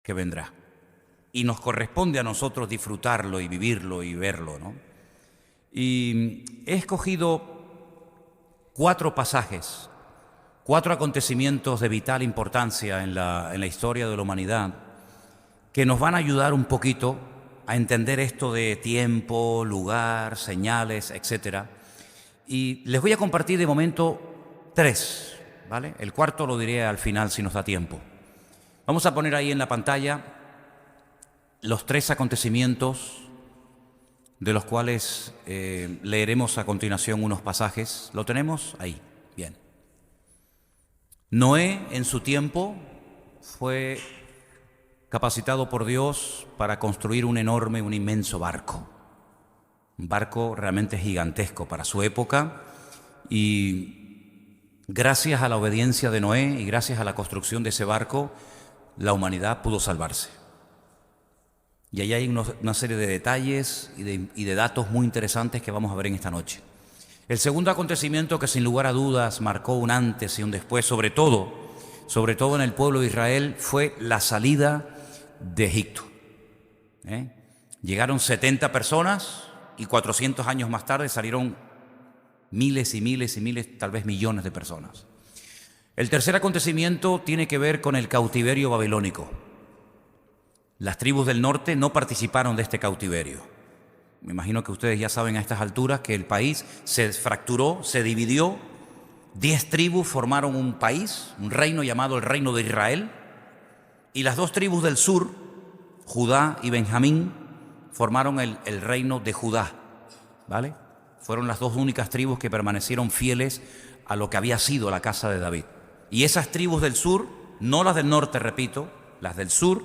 que vendrá. Y nos corresponde a nosotros disfrutarlo y vivirlo y verlo, ¿no? Y he escogido 4 pasajes, 4 acontecimientos de vital importancia en la historia de la humanidad que nos van a ayudar un poquito a entender esto de tiempo, lugar, señales, etc. Y les voy a compartir de momento 3, ¿vale? El cuarto lo diré al final si nos da tiempo. Vamos a poner ahí en la pantalla los 3 acontecimientos de los cuales leeremos a continuación unos pasajes. ¿Lo tenemos? Ahí, bien. Noé en su tiempo fue capacitado por Dios para construir un inmenso barco. Un barco realmente gigantesco para su época, y gracias a la obediencia de Noé y gracias a la construcción de ese barco, la humanidad pudo salvarse. Y ahí hay una serie de detalles y de datos muy interesantes que vamos a ver en esta noche. El segundo acontecimiento que sin lugar a dudas marcó un antes y un después, sobre todo en el pueblo de Israel, fue la salida de Egipto. Llegaron 70 personas y 400 años más tarde salieron miles y miles y miles, tal vez millones de personas. El tercer acontecimiento tiene que ver con el cautiverio babilónico. Las tribus del norte no participaron de este cautiverio. Me imagino que ustedes ya saben a estas alturas que el país se fracturó, se dividió. 10 tribus formaron un país, un reino llamado el Reino de Israel. Y las 2 tribus del sur, Judá y Benjamín, formaron el reino de Judá, ¿vale? Fueron las 2 únicas tribus que permanecieron fieles a lo que había sido la casa de David. Y esas tribus del sur, no las del norte, repito, las del sur,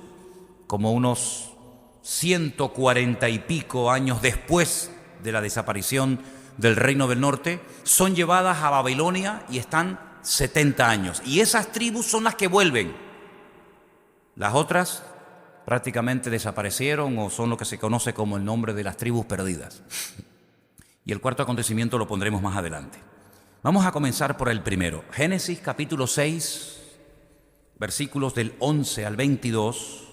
como unos 140 y pico años después de la desaparición del reino del norte, son llevadas a Babilonia y están 70 años. Y esas tribus son las que vuelven. Las otras prácticamente desaparecieron o son lo que se conoce como el nombre de las tribus perdidas. Y el cuarto acontecimiento lo pondremos más adelante. Vamos a comenzar por el primero. Génesis capítulo 6, versículos del 11 al 22,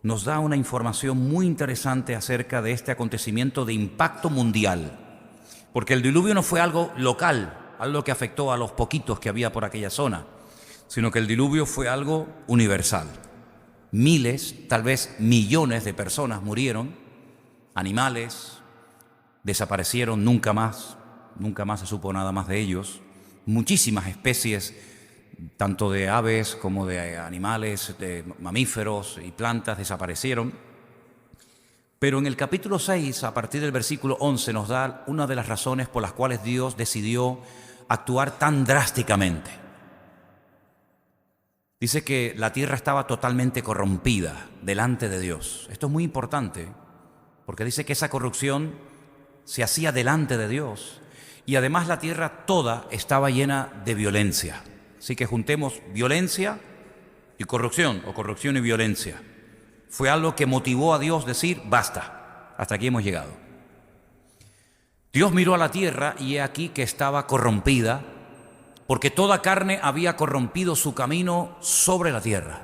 nos da una información muy interesante acerca de este acontecimiento de impacto mundial. Porque el diluvio no fue algo local, algo que afectó a los poquitos que había por aquella zona, sino que el diluvio fue algo universal. Miles, tal vez millones de personas murieron, animales desaparecieron, nunca más se supo nada más de ellos. Muchísimas especies, tanto de aves como de animales, de mamíferos y plantas, desaparecieron. Pero en el capítulo 6, a partir del versículo 11, nos da una de las razones por las cuales Dios decidió actuar tan drásticamente. Dice que la tierra estaba totalmente corrompida delante de Dios. Esto es muy importante, porque dice que esa corrupción se hacía delante de Dios. Y además la tierra toda estaba llena de violencia. Así que juntemos violencia y corrupción, o corrupción y violencia. Fue algo que motivó a Dios a decir, basta, hasta aquí hemos llegado. Dios miró a la tierra y he aquí que estaba corrompida, porque toda carne había corrompido su camino sobre la tierra.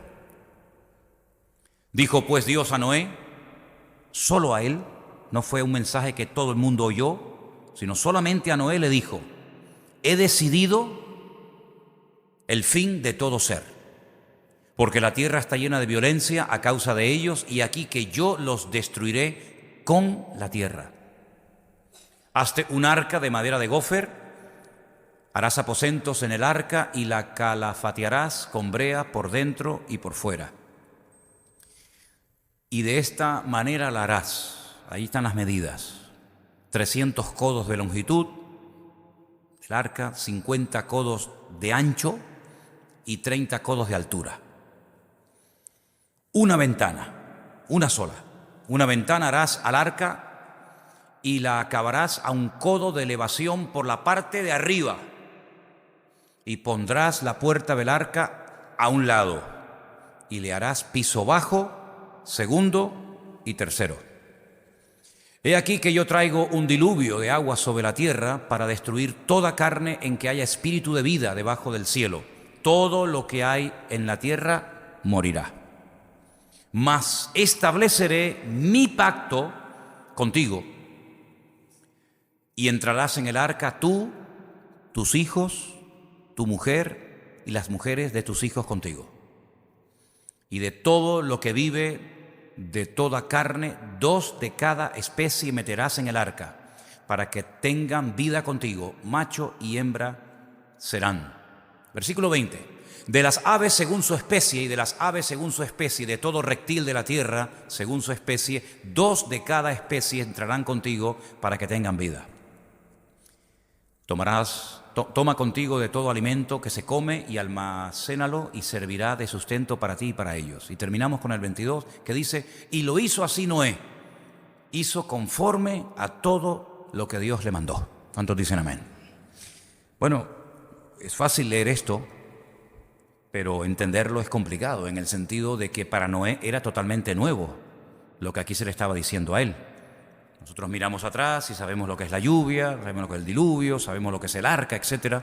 Dijo pues Dios a Noé, solo a él, no fue un mensaje que todo el mundo oyó, sino solamente a Noé le dijo, he decidido el fin de todo ser, porque la tierra está llena de violencia a causa de ellos, y aquí que yo los destruiré con la tierra. Hazte un arca de madera de gofer, harás aposentos en el arca y la calafatearás con brea por dentro y por fuera. Y de esta manera la harás. Ahí están las medidas. 300 codos de longitud del arca, 50 codos de ancho y 30 codos de altura. Una ventana, una sola. Una ventana harás al arca y la acabarás a un codo de elevación por la parte de arriba. Y pondrás la puerta del arca a un lado y le harás piso bajo, segundo y tercero. He aquí que yo traigo un diluvio de agua sobre la tierra para destruir toda carne en que haya espíritu de vida debajo del cielo. Todo lo que hay en la tierra morirá. Mas estableceré mi pacto contigo, y entrarás en el arca tú, tus hijos, tu mujer y las mujeres de tus hijos contigo. Y de todo lo que vive, de toda carne, 2 de cada especie meterás en el arca, para que tengan vida contigo, macho y hembra serán. Versículo 20. De las aves según su especie, y de las aves según su especie, de todo reptil de la tierra según su especie, 2 de cada especie entrarán contigo para que tengan vida. Toma contigo de todo alimento que se come y almacénalo, y servirá de sustento para ti y para ellos. Y terminamos con el 22, que dice: y lo hizo así Noé, hizo conforme a todo lo que Dios le mandó. ¿Cuántos dicen amén? Bueno, es fácil leer esto, pero entenderlo es complicado, en el sentido de que para Noé era totalmente nuevo lo que aquí se le estaba diciendo a él. Nosotros miramos atrás y sabemos lo que es la lluvia, sabemos lo que es el diluvio, sabemos lo que es el arca, etc.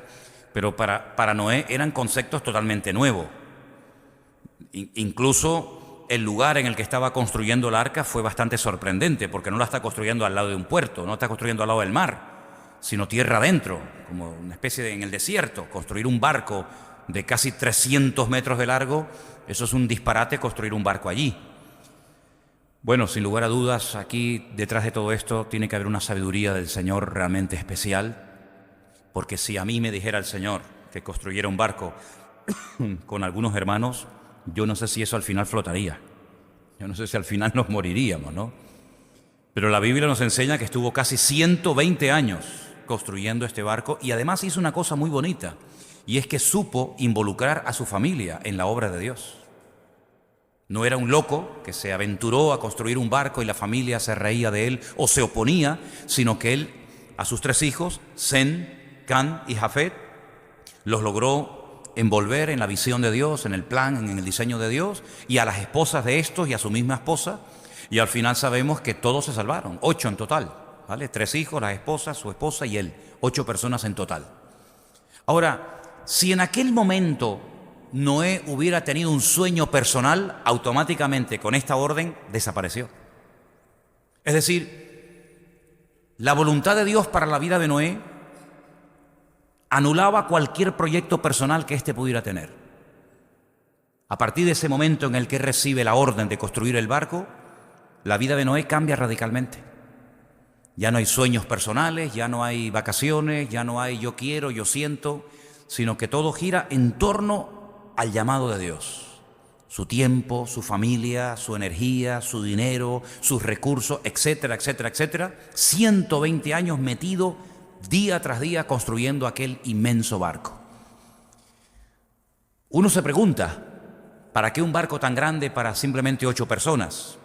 Pero para Noé eran conceptos totalmente nuevos. Incluso el lugar en el que estaba construyendo el arca fue bastante sorprendente, porque no la está construyendo al lado de un puerto, no la está construyendo al lado del mar, sino tierra adentro, como una especie de en el desierto. Construir un barco de casi 300 metros de largo, eso es un disparate, construir un barco allí. Bueno, sin lugar a dudas, aquí detrás de todo esto tiene que haber una sabiduría del Señor realmente especial, porque si a mí me dijera el Señor que construyera un barco con algunos hermanos, yo no sé si eso al final flotaría, yo no sé si al final nos moriríamos, ¿no? Pero la Biblia nos enseña que estuvo casi 120 años construyendo este barco, y además hizo una cosa muy bonita, y es que supo involucrar a su familia en la obra de Dios. No era un loco que se aventuró a construir un barco y la familia se reía de él o se oponía, sino que él, a sus 3 hijos, Sem, Cam y Jafet, los logró envolver en la visión de Dios, en el plan, en el diseño de Dios, y a las esposas de estos y a su misma esposa, y al final sabemos que todos se salvaron, 8 en total, ¿vale? 3 hijos, las esposas, su esposa y él, 8 personas en total. Ahora, si en aquel momento Noé hubiera tenido un sueño personal, automáticamente con esta orden desapareció. Es decir, la voluntad de Dios para la vida de Noé anulaba cualquier proyecto personal que éste pudiera tener. A partir de ese momento en el que recibe la orden de construir el barco, la vida de Noé cambia radicalmente. Ya no hay sueños personales, ya no hay vacaciones, ya no hay yo quiero, yo siento, sino que todo gira en torno al llamado de Dios. Su tiempo, su familia, su energía, su dinero, sus recursos, etcétera, etcétera, etcétera. 120 años metido día tras día construyendo aquel inmenso barco. Uno se pregunta, ¿para qué un barco tan grande para simplemente 8 personas?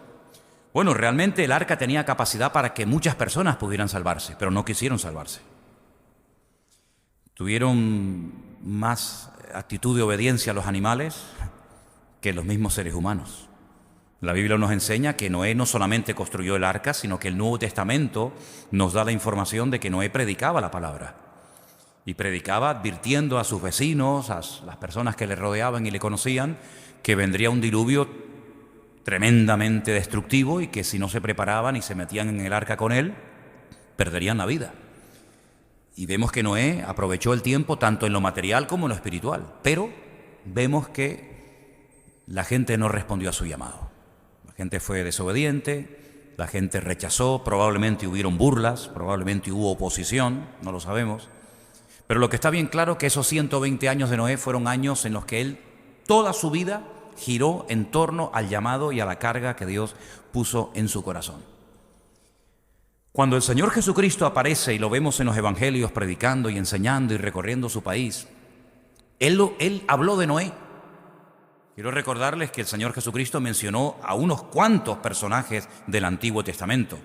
Bueno, realmente el arca tenía capacidad para que muchas personas pudieran salvarse, pero no quisieron salvarse. Tuvieron más actitud de obediencia a los animales que los mismos seres humanos. La Biblia nos enseña que Noé no solamente construyó el arca, sino que el Nuevo Testamento nos da la información de que Noé predicaba la palabra. Y predicaba advirtiendo a sus vecinos, a las personas que le rodeaban y le conocían, que vendría un diluvio tremendamente destructivo y que si no se preparaban y se metían en el arca con él, perderían la vida. Y vemos que Noé aprovechó el tiempo tanto en lo material como en lo espiritual, pero vemos que la gente no respondió a su llamado. La gente fue desobediente, la gente rechazó, probablemente hubieron burlas, probablemente hubo oposición, no lo sabemos. Pero lo que está bien claro es que esos 120 años de Noé fueron años en los que él, toda su vida, giró en torno al llamado y a la carga que Dios puso en su corazón. Cuando el Señor Jesucristo aparece y lo vemos en los evangelios predicando y enseñando y recorriendo su país, Él habló de Noé. Quiero recordarles que el Señor Jesucristo mencionó a unos cuantos personajes del Antiguo Testamento.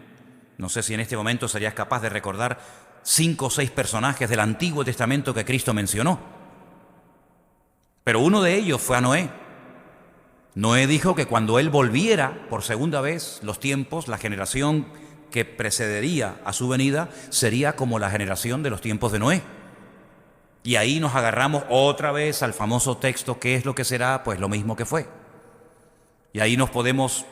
No sé si en este momento serías capaz de recordar 5 o 6 personajes del Antiguo Testamento que Cristo mencionó. Pero uno de ellos fue a Noé. Noé dijo que cuando él volviera por segunda vez, los tiempos, la generación que precedería a su venida sería como la generación de los tiempos de Noé. Y ahí nos agarramos otra vez al famoso texto, ¿qué es lo que será? Pues lo mismo que fue. Y ahí nos podemos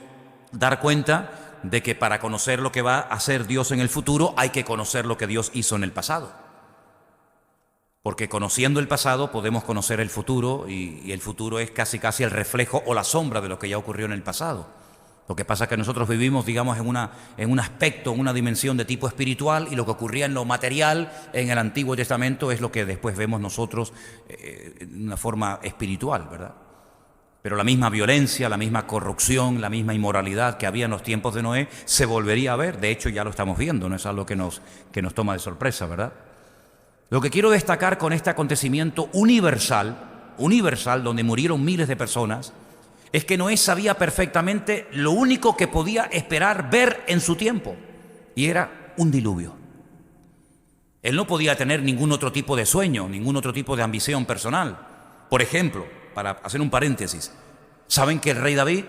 dar cuenta de que para conocer lo que va a hacer Dios en el futuro hay que conocer lo que Dios hizo en el pasado. Porque conociendo el pasado podemos conocer el futuro, y el futuro es casi el reflejo o la sombra de lo que ya ocurrió en el pasado. Lo que pasa es que nosotros vivimos, digamos, en un aspecto, en una dimensión de tipo espiritual, y lo que ocurría en lo material en el Antiguo Testamento es lo que después vemos nosotros en una forma espiritual, ¿verdad? Pero la misma violencia, la misma corrupción, la misma inmoralidad que había en los tiempos de Noé se volvería a ver. De hecho, ya lo estamos viendo, no es algo que nos toma de sorpresa, ¿verdad? Lo que quiero destacar con este acontecimiento universal, donde murieron miles de personas, es que Noé sabía perfectamente lo único que podía esperar ver en su tiempo, y era un diluvio. Él no podía tener ningún otro tipo de sueño, ningún otro tipo de ambición personal. Por ejemplo, para hacer un paréntesis, ¿saben que el rey David,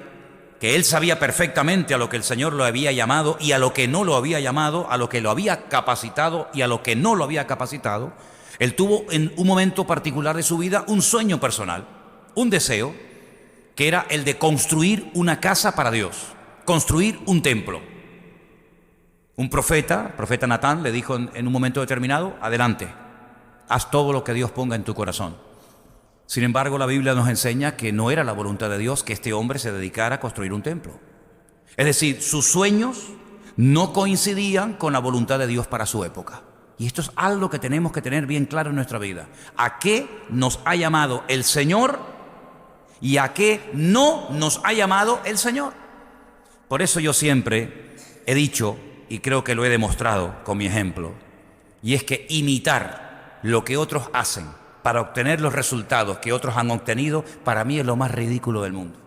que él sabía perfectamente a lo que el Señor lo había llamado y a lo que no lo había llamado, a lo que lo había capacitado y a lo que no lo había capacitado? Él tuvo en un momento particular de su vida un sueño personal, un deseo, que era el de construir una casa para Dios, construir un templo. Un profeta Natán, le dijo en un momento determinado: adelante, haz todo lo que Dios ponga en tu corazón. Sin embargo, la Biblia nos enseña que no era la voluntad de Dios que este hombre se dedicara a construir un templo. Es decir, sus sueños no coincidían con la voluntad de Dios para su época. Y esto es algo que tenemos que tener bien claro en nuestra vida. ¿A qué nos ha llamado el Señor y a qué no nos ha llamado el Señor? Por eso yo siempre he dicho, y creo que lo he demostrado con mi ejemplo, y es que imitar lo que otros hacen para obtener los resultados que otros han obtenido, para mí es lo más ridículo del mundo.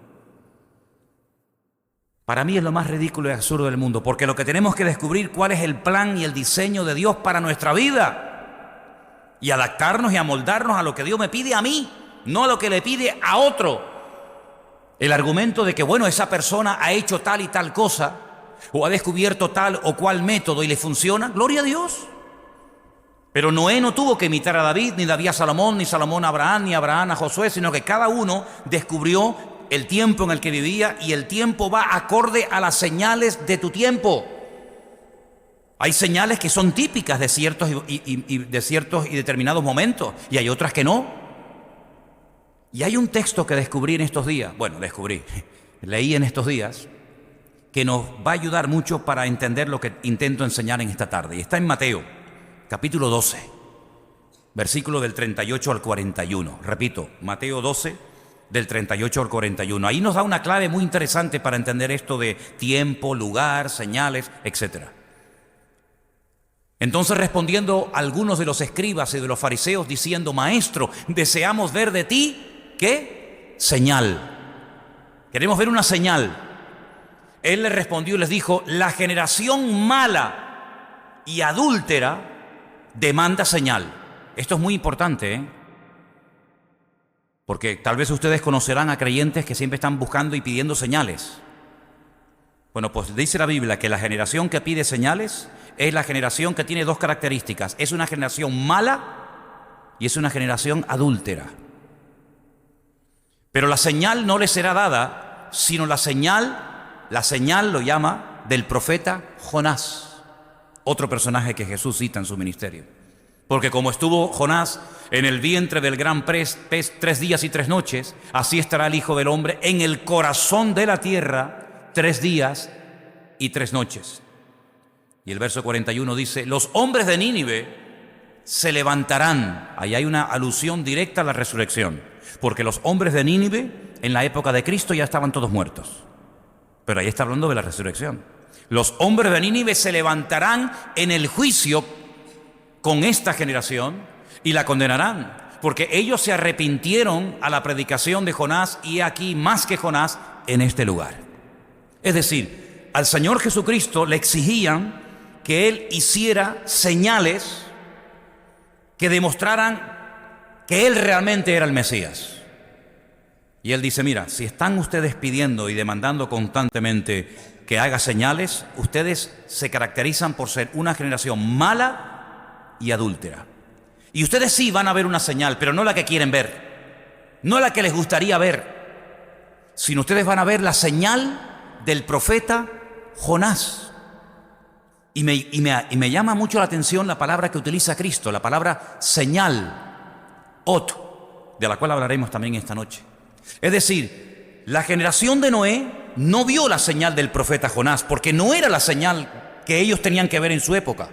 Para mí es lo más ridículo y absurdo del mundo, porque lo que tenemos que descubrir cuál es el plan y el diseño de Dios para nuestra vida, y adaptarnos y amoldarnos a lo que Dios me pide a mí, no a lo que le pide a otro. El argumento de que, bueno, esa persona ha hecho tal y tal cosa, o ha descubierto tal o cual método y le funciona, gloria a Dios. Pero Noé no tuvo que imitar a David, ni David a Salomón, ni Salomón a Abraham, ni Abraham a Josué, sino que cada uno descubrió el tiempo en el que vivía, y el tiempo va acorde a las señales de tu tiempo. Hay señales que son típicas de ciertos y determinados momentos, y hay otras que no. Y hay un texto que descubrí en estos días, leí en estos días, que nos va a ayudar mucho para entender lo que intento enseñar en esta tarde. Y está en Mateo, capítulo 12, versículo del 38 al 41. Repito, Mateo 12, del 38 al 41. Ahí nos da una clave muy interesante para entender esto de tiempo, lugar, señales, etc. Entonces, respondiendo algunos de los escribas y de los fariseos, diciendo: Maestro, deseamos ver de ti, ¿qué? Señal. Queremos ver una señal. Él les respondió y les dijo: la generación mala y adúltera demanda señal. Esto es muy importante, porque tal vez ustedes conocerán a creyentes que siempre están buscando y pidiendo señales. Bueno, pues dice la Biblia que la generación que pide señales es la generación que tiene dos características: es una generación mala y es una generación adúltera. Pero la señal no les será dada, sino la señal lo llama del profeta Jonás, otro personaje que Jesús cita en su ministerio. Porque como estuvo Jonás en el vientre del gran pez 3 días y 3 noches, así estará el Hijo del Hombre en el corazón de la tierra 3 días y 3 noches. Y el verso 41 dice: los hombres de Nínive se levantarán. Ahí hay una alusión directa a la resurrección, porque los hombres de Nínive en la época de Cristo ya estaban todos muertos. Pero ahí está hablando de la resurrección. Los hombres de Nínive se levantarán en el juicio con esta generación y la condenarán, porque ellos se arrepintieron a la predicación de Jonás, y aquí más que Jonás en este lugar. Es decir, al Señor Jesucristo le exigían que Él hiciera señales que demostraran que Él realmente era el Mesías. Y Él dice: mira, si están ustedes pidiendo y demandando constantemente que haga señales, ustedes se caracterizan por ser una generación mala y adúltera. Y ustedes sí van a ver una señal, pero no la que quieren ver, no la que les gustaría ver, sino ustedes van a ver la señal del profeta Jonás. Y me llama mucho la atención la palabra que utiliza Cristo, la palabra señal, ot, de la cual hablaremos también esta noche. Es decir, la generación de Noé no vio la señal del profeta Jonás, porque no era la señal que ellos tenían que ver en su época.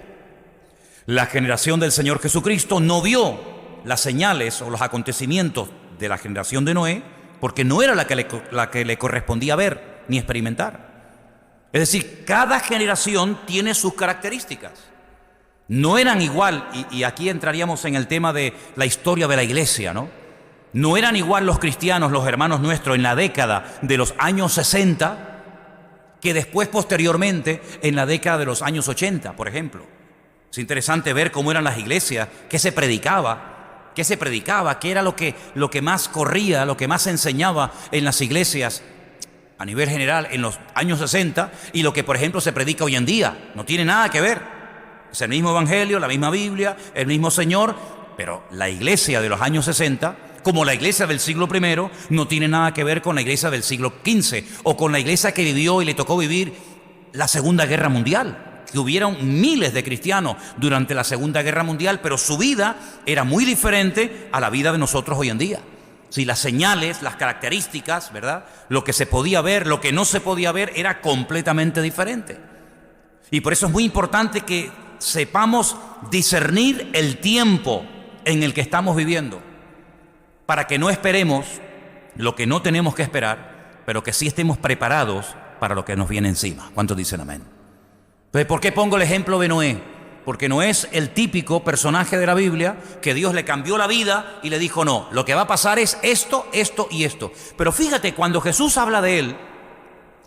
La generación del Señor Jesucristo no vio las señales o los acontecimientos de la generación de Noé, porque no era la que le correspondía ver ni experimentar. Es decir, cada generación tiene sus características. No eran igual, y aquí entraríamos en el tema de la historia de la iglesia, ¿no? No eran igual los cristianos, los hermanos nuestros, en la década de los años 60, que después, posteriormente, en la década de los años 80, por ejemplo. Es interesante ver cómo eran las iglesias, qué se predicaba, qué era lo que más corría, lo que más se enseñaba en las iglesias a nivel general en los años 60 y lo que, por ejemplo, se predica hoy en día. No tiene nada que ver. Es el mismo evangelio, la misma Biblia, el mismo Señor, pero la iglesia de los años 60, como la iglesia del siglo I, no tiene nada que ver con la iglesia del siglo XV o con la iglesia que vivió y le tocó vivir la Segunda Guerra Mundial, que hubieron miles de cristianos durante la Segunda Guerra Mundial, pero su vida era muy diferente a la vida de nosotros hoy en día. Sí, las señales, las características, ¿verdad? Lo que se podía ver, lo que no se podía ver, era completamente diferente. Y por eso es muy importante que sepamos discernir el tiempo en el que estamos viviendo, para que no esperemos lo que no tenemos que esperar, pero que sí estemos preparados para lo que nos viene encima. ¿Cuántos dicen amén? Entonces, ¿por qué pongo el ejemplo de Noé? Porque Noé es el típico personaje de la Biblia que Dios le cambió la vida y le dijo: no, lo que va a pasar es esto, esto y esto. Pero fíjate, cuando Jesús habla de él,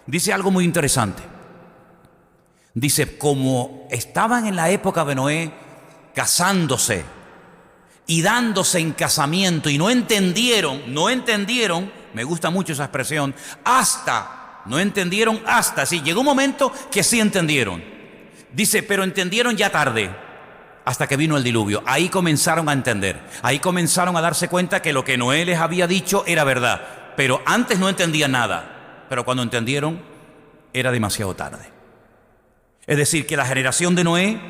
dice algo muy interesante. Dice, como estaban en la época de Noé casándose y dándose en casamiento y no entendieron, me gusta mucho esa expresión, no entendieron hasta, sí, llegó un momento que sí entendieron. Dice, pero entendieron ya tarde, hasta que vino el diluvio. Ahí comenzaron a entender, ahí comenzaron a darse cuenta que lo que Noé les había dicho era verdad, pero antes no entendían nada, pero cuando entendieron era demasiado tarde. Es decir, que la generación de Noé,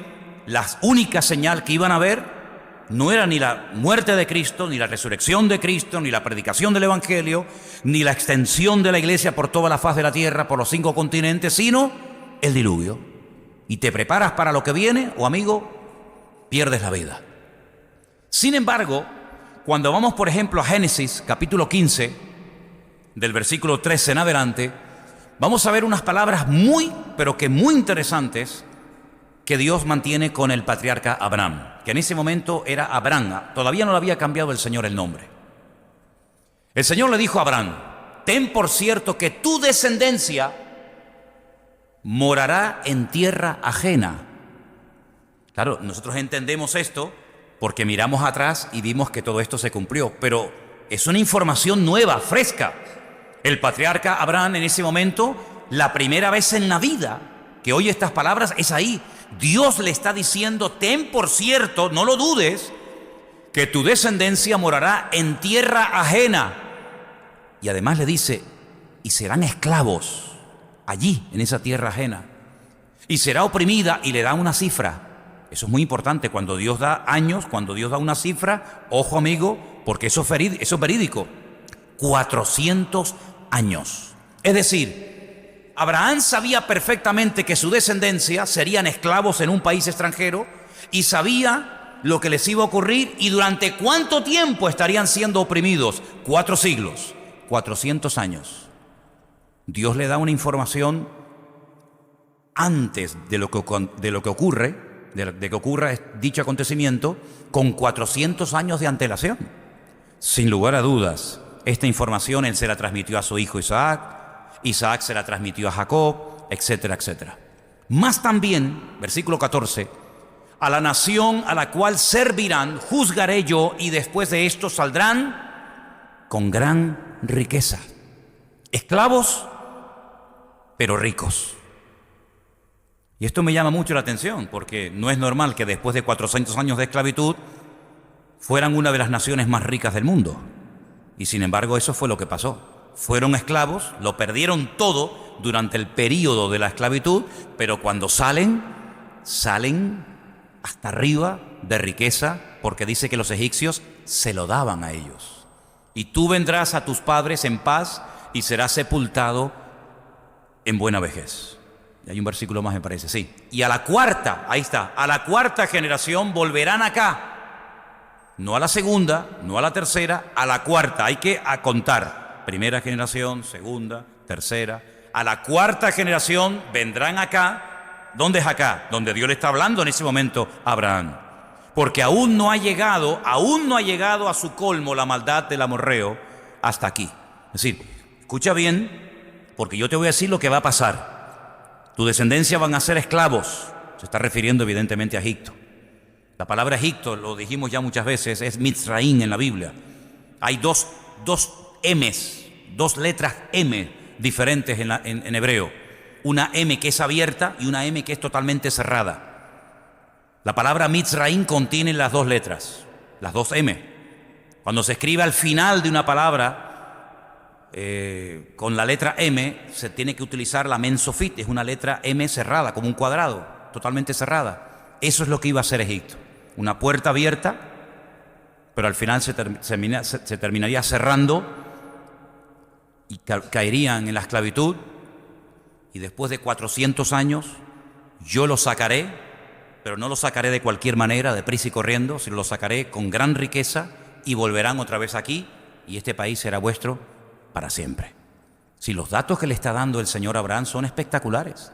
la única señal que iban a ver no era ni la muerte de Cristo, ni la resurrección de Cristo, ni la predicación del Evangelio, ni la extensión de la iglesia por toda la faz de la tierra, por los 5 continentes, sino el diluvio. Y te preparas para lo que viene, o amigo, pierdes la vida. Sin embargo, cuando vamos, por ejemplo, a Génesis, capítulo 15, del versículo 13 en adelante, vamos a ver unas palabras muy, pero que muy interesantes que Dios mantiene con el patriarca Abraham, que en ese momento era Abraham, todavía no le había cambiado el Señor el nombre. El Señor le dijo a Abraham: ten por cierto que tu descendencia morará en tierra ajena. Claro, nosotros entendemos esto porque miramos atrás y vimos que todo esto se cumplió, pero es una información nueva, fresca. El patriarca Abraham en ese momento, la primera vez en la vida que oye estas palabras, es ahí. Dios le está diciendo: ten por cierto, no lo dudes, que tu descendencia morará en tierra ajena. Y además le dice: y serán esclavos allí, en esa tierra ajena, y será oprimida, y le da una cifra. Eso es muy importante. Cuando Dios da años, cuando Dios da una cifra, ojo amigo, porque eso es verídico. 400 años. Es decir, Abraham sabía perfectamente que su descendencia serían esclavos en un país extranjero, y sabía lo que les iba a ocurrir y durante cuánto tiempo estarían siendo oprimidos. 4 siglos, 400 años. Dios le da una información antes de que ocurra dicho acontecimiento, con 400 años de antelación. Sin lugar a dudas, esta información él se la transmitió a su hijo Isaac, Isaac se la transmitió a Jacob, etcétera, etcétera. Más también, versículo 14, a la nación a la cual servirán, juzgaré yo, y después de esto saldrán con gran riqueza. Esclavos, pero ricos. Y esto me llama mucho la atención, porque no es normal que después de 400 años de esclavitud fueran una de las naciones más ricas del mundo. Y sin embargo, eso fue lo que pasó. fueron esclavos, lo perdieron todo durante el período de la esclavitud, pero cuando salen hasta arriba de riqueza, porque dice que los egipcios se lo daban a ellos. Y tú vendrás a tus padres en paz y serás sepultado en buena vejez. Y hay un versículo más, me parece, sí. Y a la cuarta, ahí está, a la cuarta generación volverán acá. No a la segunda, no a la tercera, a la cuarta. Hay que contar. Primera generación, segunda, tercera. A la cuarta generación vendrán acá. ¿Dónde es acá? Donde Dios le está hablando en ese momento a Abraham. Porque aún no ha llegado a su colmo la maldad del amorreo hasta aquí. Es decir, escucha bien, porque yo te voy a decir lo que va a pasar. Tu descendencia van a ser esclavos. Se está refiriendo evidentemente a Egipto. La palabra Egipto, lo dijimos ya muchas veces, es Mitzraim en la Biblia. Hay dos M's, dos letras M diferentes en hebreo. Una M que es abierta y una M que es totalmente cerrada. La palabra Mitzraim contiene las dos letras, las dos M. Cuando se escribe al final de una palabra con la letra M, se tiene que utilizar la Mensofit, es una letra M cerrada, como un cuadrado, totalmente cerrada. Eso es lo que iba a ser Egipto. Una puerta abierta, pero al final se terminaría cerrando y caerían en la esclavitud. Y después de 400 años, yo los sacaré, pero no los sacaré de cualquier manera, deprisa y corriendo, sino los sacaré con gran riqueza y volverán otra vez aquí y este país será vuestro para siempre. Si los datos que le está dando el Señor a Abraham son espectaculares.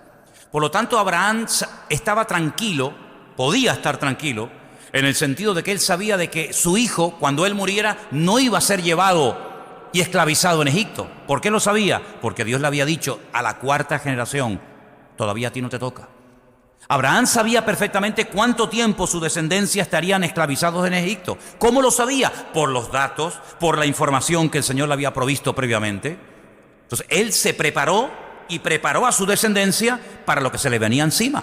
Por lo tanto, Abraham estaba tranquilo, podía estar tranquilo, en el sentido de que él sabía de que su hijo, cuando él muriera, no iba a ser llevado y esclavizado en Egipto. ¿Por qué lo sabía? Porque Dios le había dicho a la cuarta generación, todavía a ti no te toca. Abraham sabía perfectamente cuánto tiempo su descendencia estarían esclavizados en Egipto. ¿Cómo lo sabía? Por los datos, por la información que el Señor le había provisto previamente. Entonces, él se preparó y preparó a su descendencia para lo que se le venía encima.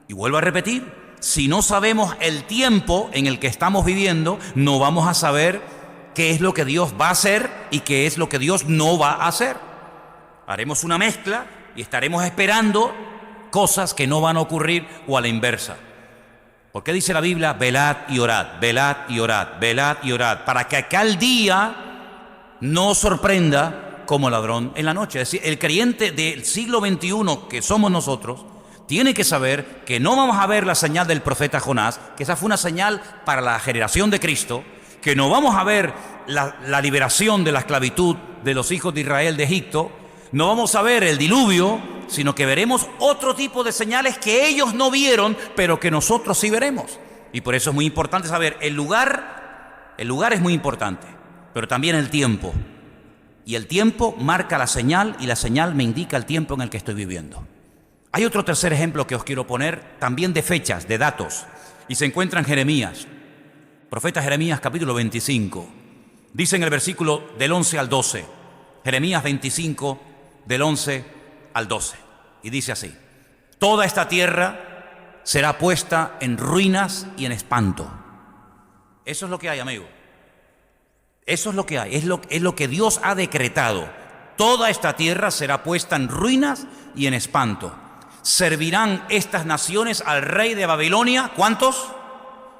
Y vuelvo a repetir, si no sabemos el tiempo en el que estamos viviendo, no vamos a saber qué es lo que Dios va a hacer y qué es lo que Dios no va a hacer. Haremos una mezcla y estaremos esperando cosas que no van a ocurrir o a la inversa. ¿Por qué dice la Biblia? Velad y orad, velad y orad, velad y orad, para que aquel día no os sorprenda como ladrón en la noche. Es decir, el creyente del siglo XXI que somos nosotros tiene que saber que no vamos a ver la señal del profeta Jonás, que esa fue una señal para la generación de Cristo, que no vamos a ver la liberación de la esclavitud de los hijos de Israel de Egipto, no vamos a ver el diluvio, sino que veremos otro tipo de señales que ellos no vieron, pero que nosotros sí veremos. Y por eso es muy importante saber, el lugar es muy importante, pero también el tiempo. Y el tiempo marca la señal y la señal me indica el tiempo en el que estoy viviendo. Hay otro tercer ejemplo que os quiero poner, también de fechas, de datos, y se encuentra en Jeremías, profeta Jeremías capítulo 25. Dice en el versículo del 11 al 12, Jeremías 25 del 11 al 12, y dice así: toda esta tierra será puesta en ruinas y en espanto. Eso es lo que hay, amigo. Eso es lo que hay, es lo que Dios ha decretado. Toda esta tierra será puesta en ruinas y en espanto. Servirán estas naciones al rey de Babilonia, ¿cuántos?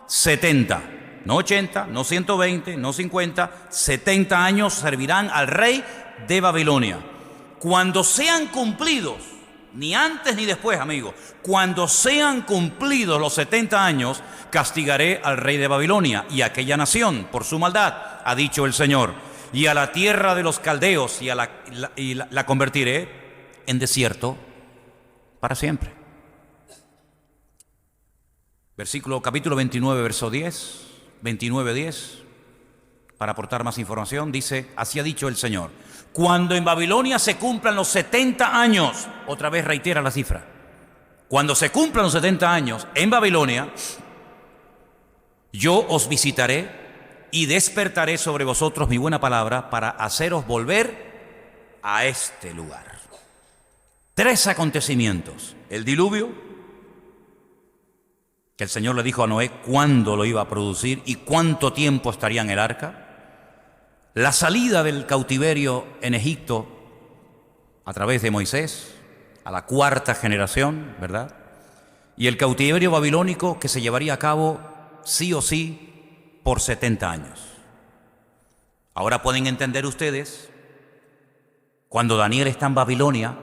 70, no 80, no 120, no 50, 70 años servirán al rey de Babilonia. Cuando sean cumplidos, ni antes ni después, amigo, cuando sean cumplidos los 70 años, castigaré al rey de Babilonia y a aquella nación por su maldad, ha dicho el Señor, y a la tierra de los caldeos y la convertiré en desierto para siempre. Capítulo 29, verso 10, 29, 10, para aportar más información, dice, así ha dicho el Señor: cuando en Babilonia se cumplan los 70 años, otra vez reitera la cifra, cuando se cumplan los 70 años en Babilonia, yo os visitaré y despertaré sobre vosotros mi buena palabra para haceros volver a este lugar. 3 acontecimientos: el diluvio, que el Señor le dijo a Noé cuándo lo iba a producir y cuánto tiempo estaría en el arca; La salida del cautiverio en Egipto a través de Moisés, a la cuarta generación, ¿verdad? Y el cautiverio babilónico que se llevaría a cabo sí o sí por 70 años. Ahora pueden entender ustedes, cuando Daniel está en Babilonia,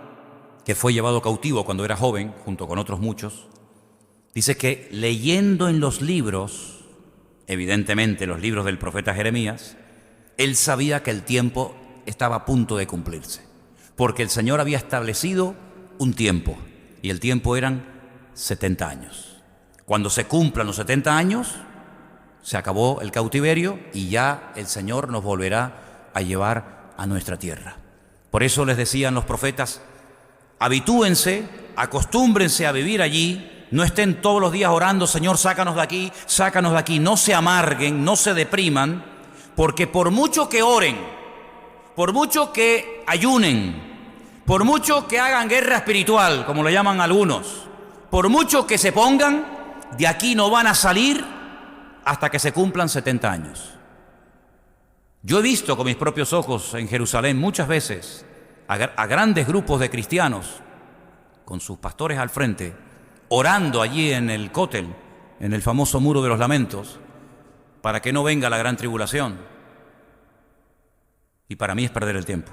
que fue llevado cautivo cuando era joven, junto con otros muchos, dice que leyendo en los libros, evidentemente los libros del profeta Jeremías, él sabía que el tiempo estaba a punto de cumplirse, porque el Señor había establecido un tiempo, y el tiempo eran 70 años. Cuando se cumplan los 70 años, se acabó el cautiverio y ya el Señor nos volverá a llevar a nuestra tierra. Por eso les decían los profetas, habitúense, acostúmbrense a vivir allí, no estén todos los días orando, Señor, sácanos de aquí, no se amarguen, no se depriman, porque por mucho que oren, por mucho que ayunen, por mucho que hagan guerra espiritual, como lo llaman algunos, por mucho que se pongan, de aquí no van a salir hasta que se cumplan 70 años. Yo he visto con mis propios ojos en Jerusalén muchas veces a grandes grupos de cristianos, con sus pastores al frente, orando allí en el cótel, en el famoso muro de los lamentos, para que no venga la gran tribulación. Y para mí es perder el tiempo.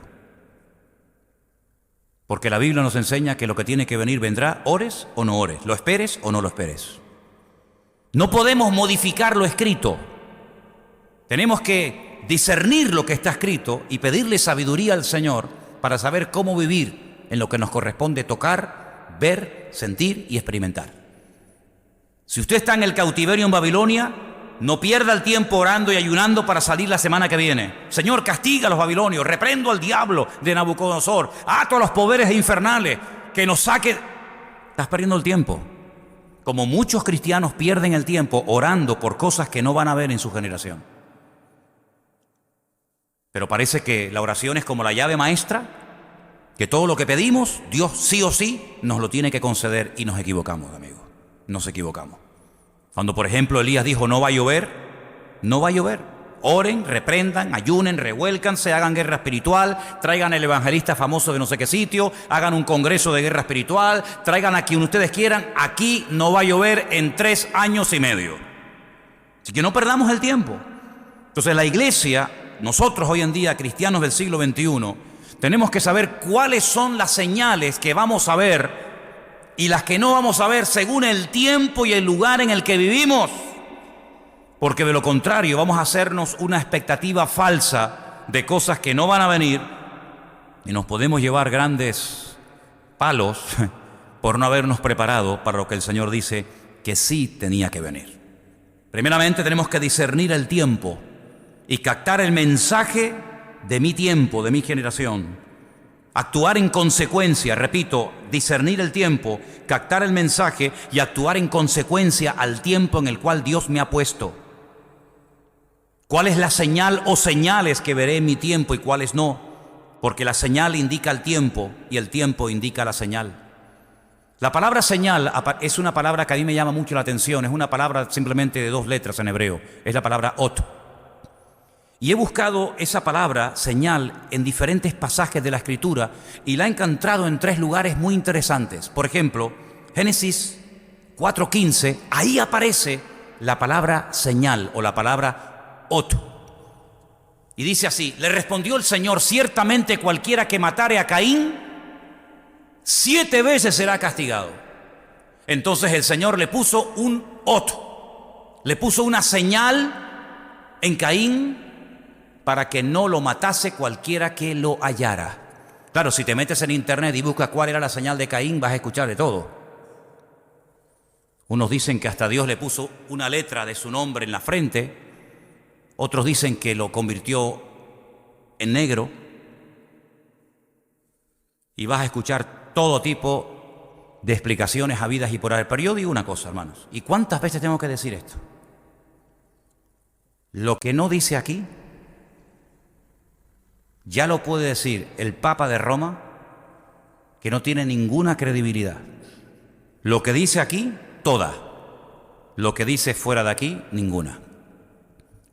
Porque la Biblia nos enseña que lo que tiene que venir vendrá, ores o no ores, lo esperes o no lo esperes. No podemos modificar lo escrito. Tenemos que discernir lo que está escrito y pedirle sabiduría al Señor para saber cómo vivir en lo que nos corresponde tocar, ver, sentir y experimentar. Si usted está en el cautiverio en Babilonia, no pierda el tiempo orando y ayunando para salir la semana que viene. Señor, castiga a los babilonios, reprendo al diablo de Nabucodonosor, ato a los poderes infernales, que nos saque. Estás perdiendo el tiempo. Como muchos cristianos pierden el tiempo orando por cosas que no van a ver en su generación. Pero parece que la oración es como la llave maestra, que todo lo que pedimos, Dios sí o sí nos lo tiene que conceder, y nos equivocamos, amigos. Nos equivocamos. Cuando, por ejemplo, Elías dijo, no va a llover, no va a llover. Oren, reprendan, ayunen, revuélcanse, hagan guerra espiritual, traigan el evangelista famoso de no sé qué sitio, hagan un congreso de guerra espiritual, traigan a quien ustedes quieran, aquí no va a llover en 3 años y medio. Así que no perdamos el tiempo. Entonces la iglesia, nosotros hoy en día, cristianos del siglo XXI, tenemos que saber cuáles son las señales que vamos a ver y las que no vamos a ver según el tiempo y el lugar en el que vivimos. Porque de lo contrario vamos a hacernos una expectativa falsa de cosas que no van a venir y nos podemos llevar grandes palos por no habernos preparado para lo que el Señor dice que sí tenía que venir. Primeramente tenemos que discernir el tiempo y captar el mensaje de mi tiempo, de mi generación. Actuar en consecuencia, repito, discernir el tiempo, captar el mensaje y actuar en consecuencia al tiempo en el cual Dios me ha puesto. ¿Cuál es la señal o señales que veré en mi tiempo y cuáles no? Porque la señal indica el tiempo y el tiempo indica la señal. La palabra señal es una palabra que a mí me llama mucho la atención, es una palabra simplemente de 2 letras en hebreo, es la palabra ot. Y he buscado esa palabra, señal, en diferentes pasajes de la Escritura y la he encontrado en 3 lugares muy interesantes. Por ejemplo, Génesis 4:15, ahí aparece la palabra señal o la palabra ot. Y dice así, le respondió el Señor, ciertamente cualquiera que matare a Caín, 7 veces será castigado. Entonces el Señor le puso un ot, le puso una señal en Caín, para que no lo matase cualquiera que lo hallara. Claro, si te metes en internet y buscas cuál era la señal de Caín, vas a escuchar de todo. Unos dicen que hasta Dios le puso una letra de su nombre en la frente, otros dicen que lo convirtió en negro, y vas a escuchar todo tipo de explicaciones habidas y por haber. Pero yo digo una cosa, hermanos, ¿y cuántas veces tengo que decir esto? Lo que no dice aquí, ya lo puede decir el Papa de Roma, que no tiene ninguna credibilidad. Lo que dice aquí, toda. Lo que dice fuera de aquí, ninguna.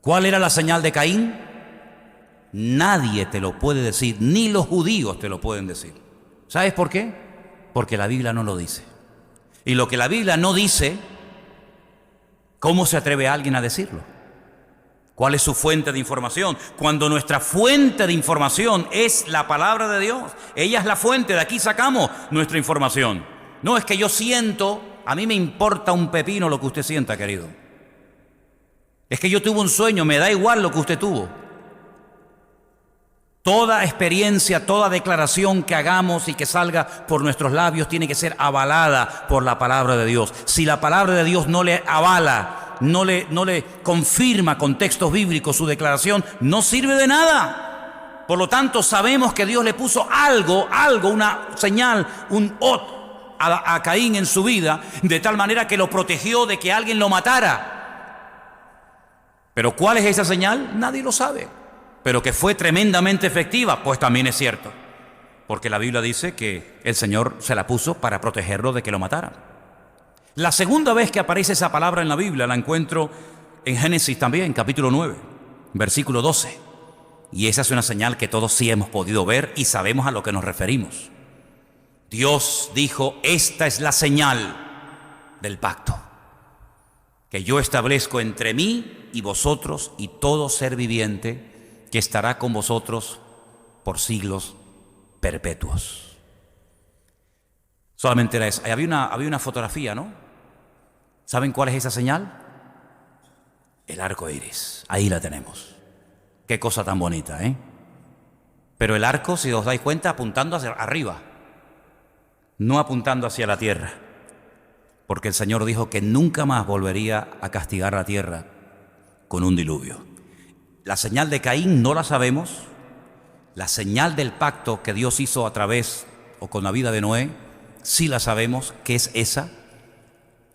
¿Cuál era la señal de Caín? Nadie te lo puede decir, ni los judíos te lo pueden decir. ¿Sabes por qué? Porque la Biblia no lo dice. Y lo que la Biblia no dice, ¿cómo se atreve alguien a decirlo? ¿Cuál es su fuente de información? Cuando nuestra fuente de información es la palabra de Dios. Ella es la fuente, de aquí sacamos nuestra información. No es que yo siento, a mí me importa un pepino lo que usted sienta, querido. Es que yo tuve un sueño, me da igual lo que usted tuvo. Toda experiencia, toda declaración que hagamos y que salga por nuestros labios tiene que ser avalada por la palabra de Dios. Si la palabra de Dios no le avala, no le confirma con textos bíblicos su declaración, no sirve de nada. Por lo tanto, sabemos que Dios le puso algo, una señal, un ot a Caín en su vida, de tal manera que lo protegió de que alguien lo matara. Pero ¿cuál es esa señal? Nadie lo sabe. Pero que fue tremendamente efectiva, pues también es cierto. Porque la Biblia dice que el Señor se la puso para protegerlo de que lo mataran. La segunda vez que aparece esa palabra en la Biblia la encuentro en Génesis también, capítulo 9, versículo 12. Y esa es una señal que todos sí hemos podido ver y sabemos a lo que nos referimos. Dios dijo, esta es la señal del pacto que yo establezco entre mí y vosotros y todo ser viviente que estará con vosotros por siglos perpetuos. Solamente era eso. Había una fotografía, ¿no? ¿Saben cuál es esa señal? El arco iris. Ahí la tenemos. Qué cosa tan bonita, ¿eh? Pero el arco, si os dais cuenta, apuntando hacia arriba, no apuntando hacia la tierra. Porque el Señor dijo que nunca más volvería a castigar la tierra con un diluvio. La señal de Caín no la sabemos. La señal del pacto que Dios hizo a través o con la vida de Noé, sí la sabemos, que es esa.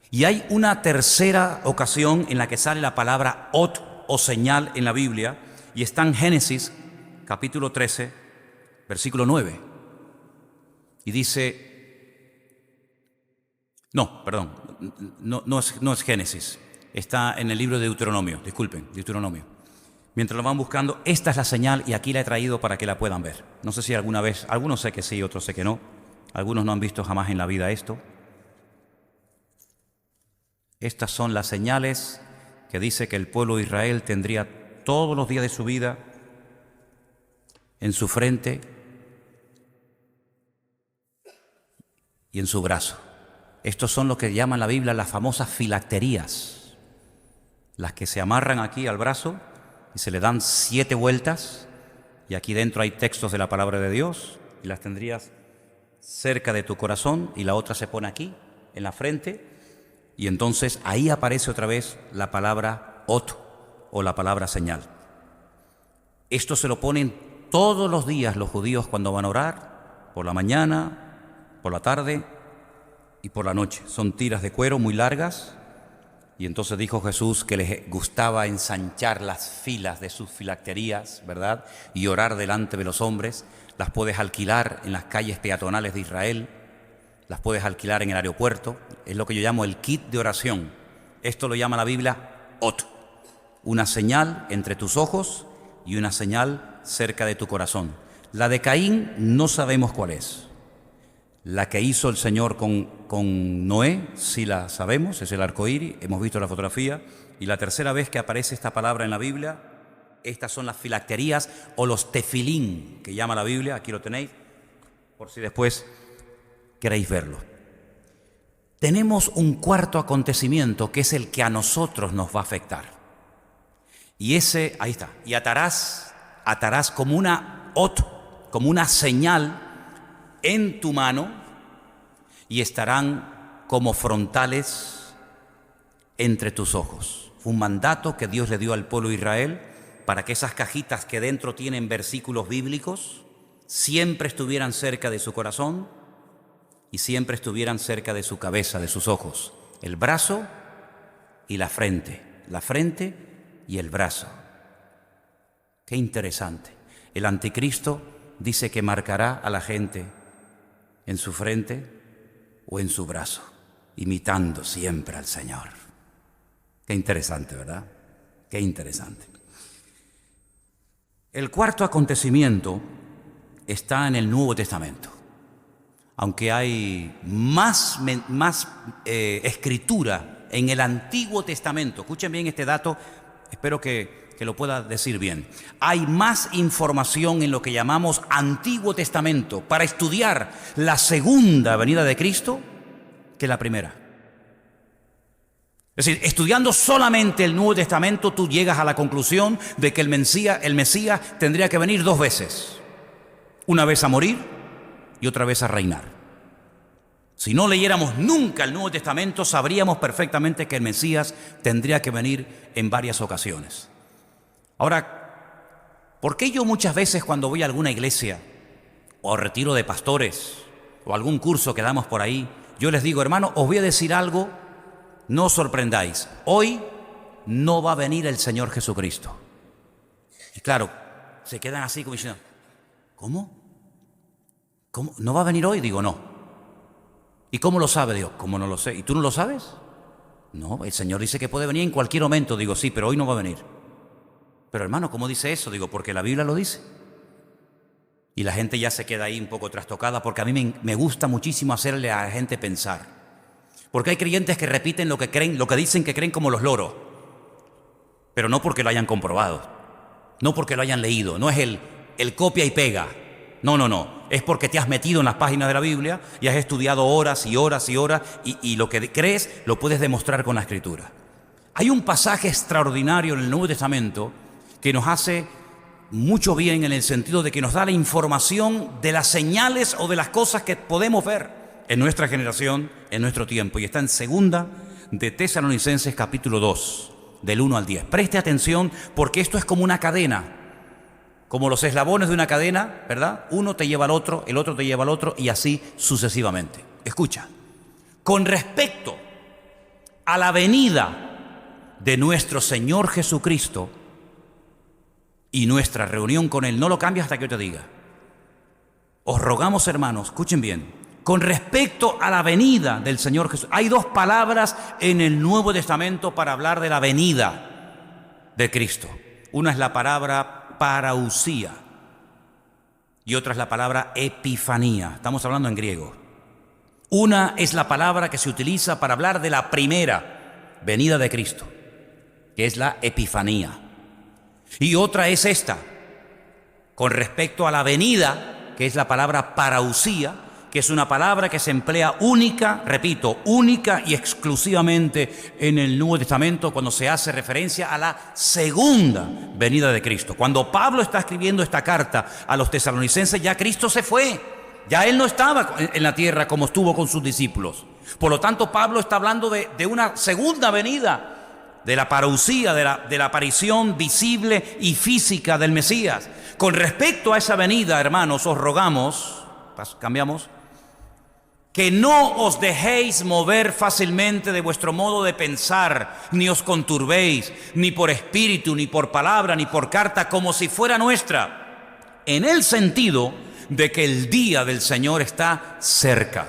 Y hay una tercera ocasión en la que sale la palabra ot o señal en la Biblia, y está en Génesis, capítulo 13, versículo 9. Y dice... No es Génesis, está en el libro de Deuteronomio, disculpen, Deuteronomio. Mientras lo van buscando, esta es la señal y aquí la he traído para que la puedan ver. No sé si alguna vez, algunos sé que sí, otros sé que no, algunos no han visto jamás en la vida esto. Estas son las señales que dice que el pueblo de Israel tendría todos los días de su vida en su frente y en su brazo. Estos son lo que llaman la Biblia las famosas filacterías, las que se amarran aquí al brazo y se le dan 7 vueltas, y aquí dentro hay textos de la palabra de Dios, y las tendrías cerca de tu corazón, y la otra se pone aquí, en la frente, y entonces ahí aparece otra vez la palabra ot, o la palabra señal. Esto se lo ponen todos los días los judíos cuando van a orar, por la mañana, por la tarde y por la noche. Son tiras de cuero muy largas, y entonces dijo Jesús que les gustaba ensanchar las filas de sus filacterías, ¿verdad? Y orar delante de los hombres. Las puedes alquilar en las calles peatonales de Israel, las puedes alquilar en el aeropuerto. Es lo que yo llamo el kit de oración. Esto lo llama la Biblia ot, una señal entre tus ojos y una señal cerca de tu corazón. La de Caín no sabemos cuál es. La que hizo el Señor con Noé, sí la sabemos, es el arco iris, hemos visto la fotografía. Y la tercera vez que aparece esta palabra en la Biblia, estas son las filacterías o los tefilín, que llama la Biblia, aquí lo tenéis, por si después queréis verlo. Tenemos un cuarto acontecimiento que es el que a nosotros nos va a afectar. Y ese, ahí está, y atarás como una ot, como una señal en tu mano, y estarán como frontales entre tus ojos. Fue un mandato que Dios le dio al pueblo de Israel para que esas cajitas que dentro tienen versículos bíblicos siempre estuvieran cerca de su corazón y siempre estuvieran cerca de su cabeza, de sus ojos. El brazo y la frente y el brazo. Qué interesante. El anticristo dice que marcará a la gente en su frente o en su brazo, imitando siempre al Señor. Qué interesante, ¿verdad? Qué interesante. El cuarto acontecimiento está en el Nuevo Testamento. Aunque hay más escritura en el Antiguo Testamento. Escuchen bien este dato, espero que lo pueda decir bien. Hay más información en lo que llamamos Antiguo Testamento para estudiar la segunda venida de Cristo que la primera. Es decir, estudiando solamente el Nuevo Testamento, tú llegas a la conclusión de que el Mesías tendría que venir dos veces. Una vez a morir y otra vez a reinar. Si no leyéramos nunca el Nuevo Testamento, sabríamos perfectamente que el Mesías tendría que venir en varias ocasiones. Ahora, ¿por qué yo muchas veces cuando voy a alguna iglesia o a retiro de pastores o algún curso que damos por ahí, yo les digo, hermano, os voy a decir algo, no os sorprendáis, hoy no va a venir el Señor Jesucristo? Y claro, se quedan así como diciendo, ¿cómo? ¿Cómo? ¿No va a venir hoy? Digo, no. ¿Y cómo lo sabe Dios? ¿Cómo no lo sé? ¿Y tú no lo sabes? No, el Señor dice que puede venir en cualquier momento. Digo, sí, pero hoy no va a venir. Pero hermano, ¿cómo dice eso? Digo, porque la Biblia lo dice. Y la gente ya se queda ahí un poco trastocada, porque a mí me gusta muchísimo hacerle a la gente pensar. Porque hay creyentes que repiten lo que creen, lo que dicen que creen como los loros. Pero no porque lo hayan comprobado. No porque lo hayan leído. No es el copia y pega. No. Es porque te has metido en las páginas de la Biblia y has estudiado horas y horas y horas y lo que crees lo puedes demostrar con la Escritura. Hay un pasaje extraordinario en el Nuevo Testamento que nos hace mucho bien en el sentido de que nos da la información de las señales o de las cosas que podemos ver en nuestra generación, en nuestro tiempo. Y está en 2 de Tesalonicenses capítulo 2, del 1 al 10. Preste atención porque esto es como una cadena. Como los eslabones de una cadena, ¿verdad? Uno te lleva al otro, el otro te lleva al otro y así sucesivamente. Escucha, con respecto a la venida de nuestro Señor Jesucristo y nuestra reunión con Él, no lo cambies hasta que yo te diga. Os rogamos, hermanos, escuchen bien, con respecto a la venida del Señor Jesús, hay dos palabras en el Nuevo Testamento para hablar de la venida de Cristo. Una es la palabra parausía y otra es la palabra epifanía. Estamos hablando en griego. Una es la palabra que se utiliza para hablar de la primera venida de Cristo, que es la epifanía. Y otra es esta, con respecto a la venida, que es la palabra parausía, que es una palabra que se emplea única y exclusivamente en el Nuevo Testamento cuando se hace referencia a la segunda venida de Cristo. Cuando Pablo está escribiendo esta carta a los tesalonicenses, ya Cristo se fue, ya Él no estaba en la tierra como estuvo con sus discípulos. Por lo tanto, Pablo está hablando de una segunda venida, de la parousia, de la aparición visible y física del Mesías. Con respecto a esa venida, hermanos, os rogamos, cambiamos, que no os dejéis mover fácilmente de vuestro modo de pensar, ni os conturbéis, ni por espíritu, ni por palabra, ni por carta, como si fuera nuestra, en el sentido de que el día del Señor está cerca.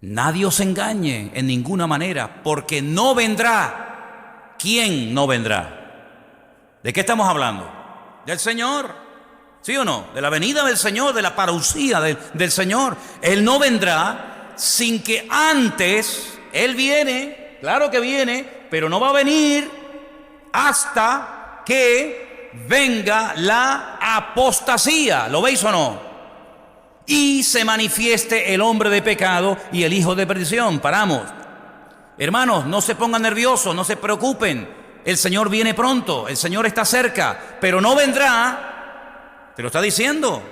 Nadie os engañe en ninguna manera, porque no vendrá. ¿Quién no vendrá? ¿De qué estamos hablando? Del Señor. ¿Sí o no? De la venida del Señor, de la parousia del Señor. Él no vendrá sin que antes, Él viene, claro que viene, pero no va a venir hasta que venga la apostasía. ¿Lo veis o no? Y se manifieste el hombre de pecado y el hijo de perdición. Paramos. Hermanos, no se pongan nerviosos, no se preocupen. El Señor viene pronto, el Señor está cerca, pero no vendrá. Te lo está diciendo.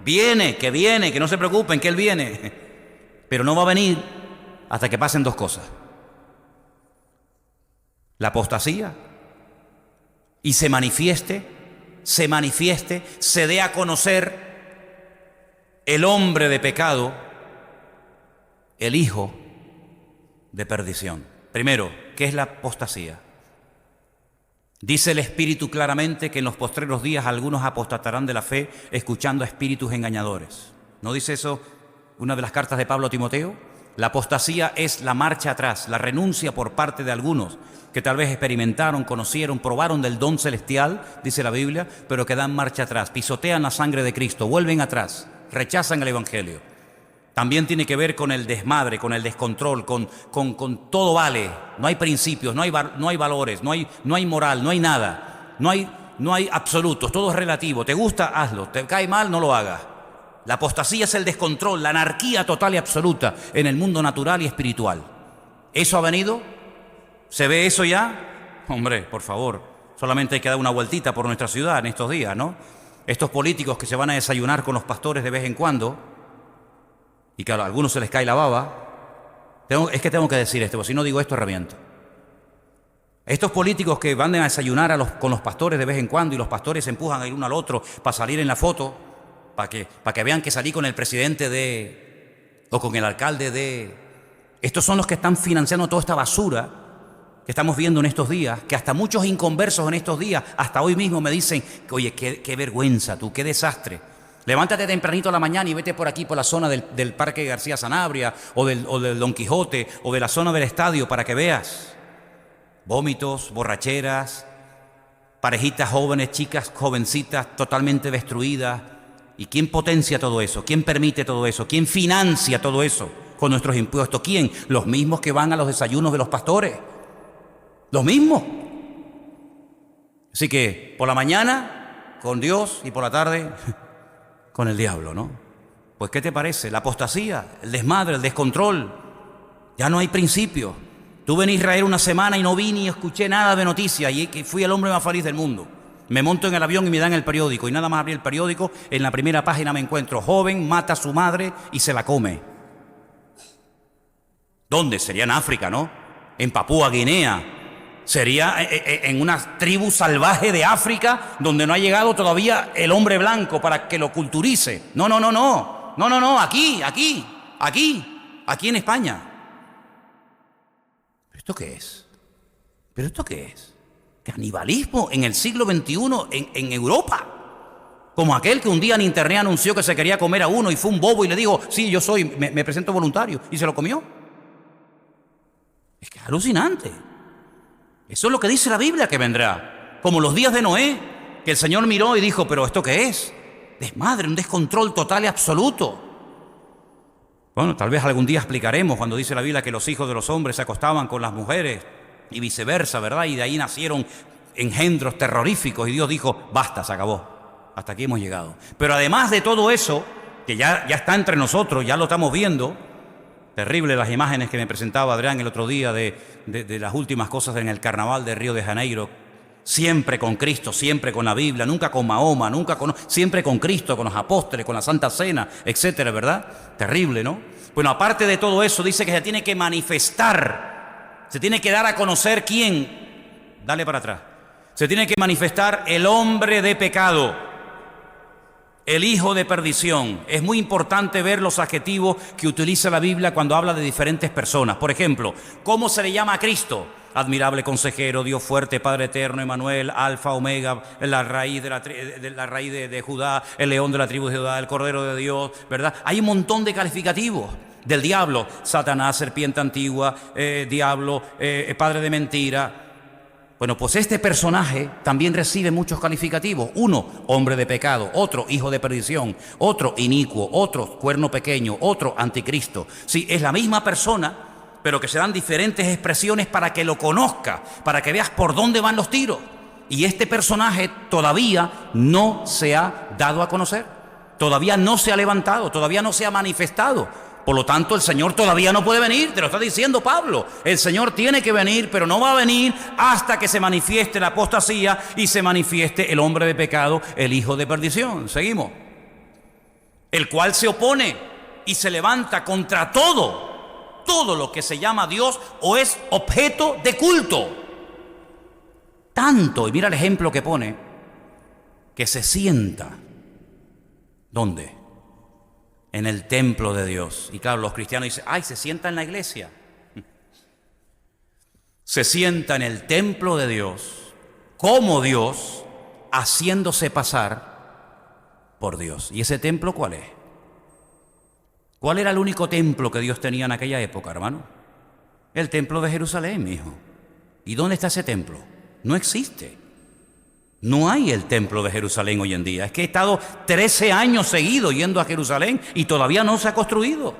Viene, que no se preocupen, que Él viene. Pero no va a venir hasta que pasen dos cosas. La apostasía y se manifieste, se dé a conocer el hombre de pecado, el hijo de perdición. Primero, ¿qué es la apostasía? Dice el Espíritu claramente que en los postreros días algunos apostatarán de la fe escuchando a espíritus engañadores. ¿No dice eso una de las cartas de Pablo a Timoteo? La apostasía es la marcha atrás, la renuncia por parte de algunos que tal vez experimentaron, conocieron, probaron del don celestial, dice la Biblia, pero que dan marcha atrás, pisotean la sangre de Cristo, vuelven atrás, rechazan el Evangelio. También tiene que ver con el desmadre, con el descontrol, con todo vale. No hay principios, no hay valores, no hay moral, no hay nada. No hay absolutos, todo es relativo. Te gusta, hazlo. Te cae mal, no lo hagas. La apostasía es el descontrol, la anarquía total y absoluta en el mundo natural y espiritual. ¿Eso ha venido? ¿Se ve eso ya? Hombre, por favor, solamente hay que dar una vueltita por nuestra ciudad en estos días, ¿no? Estos políticos que se van a desayunar con los pastores de vez en cuando, y que a algunos se les cae la baba. Es que tengo que decir esto, porque si no digo esto reviento. Estos políticos que van a desayunar con los pastores de vez en cuando y los pastores se empujan el uno al otro para salir en la foto, para que vean que salí con el presidente o con el alcalde Estos son los que están financiando toda esta basura que estamos viendo en estos días, que hasta muchos inconversos en estos días, hasta hoy mismo me dicen, oye, qué vergüenza tú, qué desastre. Levántate tempranito a la mañana y vete por aquí, por la zona del Parque García Sanabria o del Don Quijote o de la zona del estadio para que veas vómitos, borracheras, parejitas jóvenes, chicas jovencitas totalmente destruidas. ¿Y quién potencia todo eso? ¿Quién permite todo eso? ¿Quién financia todo eso con nuestros impuestos? ¿Quién? Los mismos que van a los desayunos de los pastores. Los mismos. Así que por la mañana con Dios y por la tarde con el diablo, ¿no? Pues ¿qué te parece? La apostasía, el desmadre, el descontrol. Ya no hay principios. Estuve en Israel una semana y no vi ni escuché nada de noticias y fui el hombre más feliz del mundo. Me monto en el avión y me dan el periódico y nada más abrí el periódico, en la primera página me encuentro: joven mata a su madre y se la come. ¿Dónde? Sería en África, ¿no? En Papúa Guinea. Sería en una tribu salvaje de África donde no ha llegado todavía el hombre blanco para que lo culturice. No, aquí en España. ¿Pero esto qué es? Canibalismo en el siglo XXI en Europa. Como aquel que un día en internet anunció que se quería comer a uno y fue un bobo y le dijo, sí, yo soy, me presento voluntario, y se lo comió. Es que es alucinante. Eso es lo que dice la Biblia que vendrá. Como los días de Noé, que el Señor miró y dijo, ¿pero esto qué es? Desmadre, un descontrol total y absoluto. Bueno, tal vez algún día explicaremos cuando dice la Biblia que los hijos de los hombres se acostaban con las mujeres y viceversa, ¿verdad? Y de ahí nacieron engendros terroríficos y Dios dijo, basta, se acabó. Hasta aquí hemos llegado. Pero además de todo eso, que ya está entre nosotros, ya lo estamos viendo. Terrible las imágenes que me presentaba Adrián el otro día de las últimas cosas en el carnaval de Río de Janeiro. Siempre con Cristo, siempre con la Biblia, nunca con Mahoma, siempre con Cristo, con los apóstoles, con la Santa Cena, etcétera, ¿verdad? Terrible, ¿no? Bueno, aparte de todo eso, dice que se tiene que manifestar, se tiene que dar a conocer quién. Dale para atrás. Se tiene que manifestar el hombre de pecado. El hijo de perdición. Es muy importante ver los adjetivos que utiliza la Biblia cuando habla de diferentes personas. Por ejemplo, ¿cómo se le llama a Cristo? Admirable consejero, Dios fuerte, Padre eterno, Emmanuel, Alfa, Omega, la raíz de Judá, el león de la tribu de Judá, el Cordero de Dios, ¿verdad? Hay un montón de calificativos. Del diablo, Satanás, serpiente antigua, diablo, padre de mentira. Bueno, pues este personaje también recibe muchos calificativos. Uno, hombre de pecado. Otro, hijo de perdición. Otro, inicuo. Otro, cuerno pequeño. Otro, anticristo. Sí, es la misma persona, pero que se dan diferentes expresiones para que lo conozca, para que veas por dónde van los tiros. Y este personaje todavía no se ha dado a conocer. Todavía no se ha levantado, todavía no se ha manifestado. Por lo tanto, el Señor todavía no puede venir, te lo está diciendo Pablo. El Señor tiene que venir, pero no va a venir hasta que se manifieste la apostasía y se manifieste el hombre de pecado, el hijo de perdición. Seguimos. El cual se opone y se levanta contra todo lo que se llama Dios o es objeto de culto. Tanto, y mira el ejemplo que pone, que se sienta. ¿Dónde? En el templo de Dios. Y claro, los cristianos dicen, ay, se sienta en la iglesia. Se sienta en el templo de Dios, como Dios, haciéndose pasar por Dios. ¿Y ese templo cuál es? ¿Cuál era el único templo que Dios tenía en aquella época, hermano? El templo de Jerusalén, mi hijo. ¿Y dónde está ese templo? No existe. No hay el templo de Jerusalén hoy en día. Es que he estado 13 años seguidos yendo a Jerusalén y todavía no se ha construido.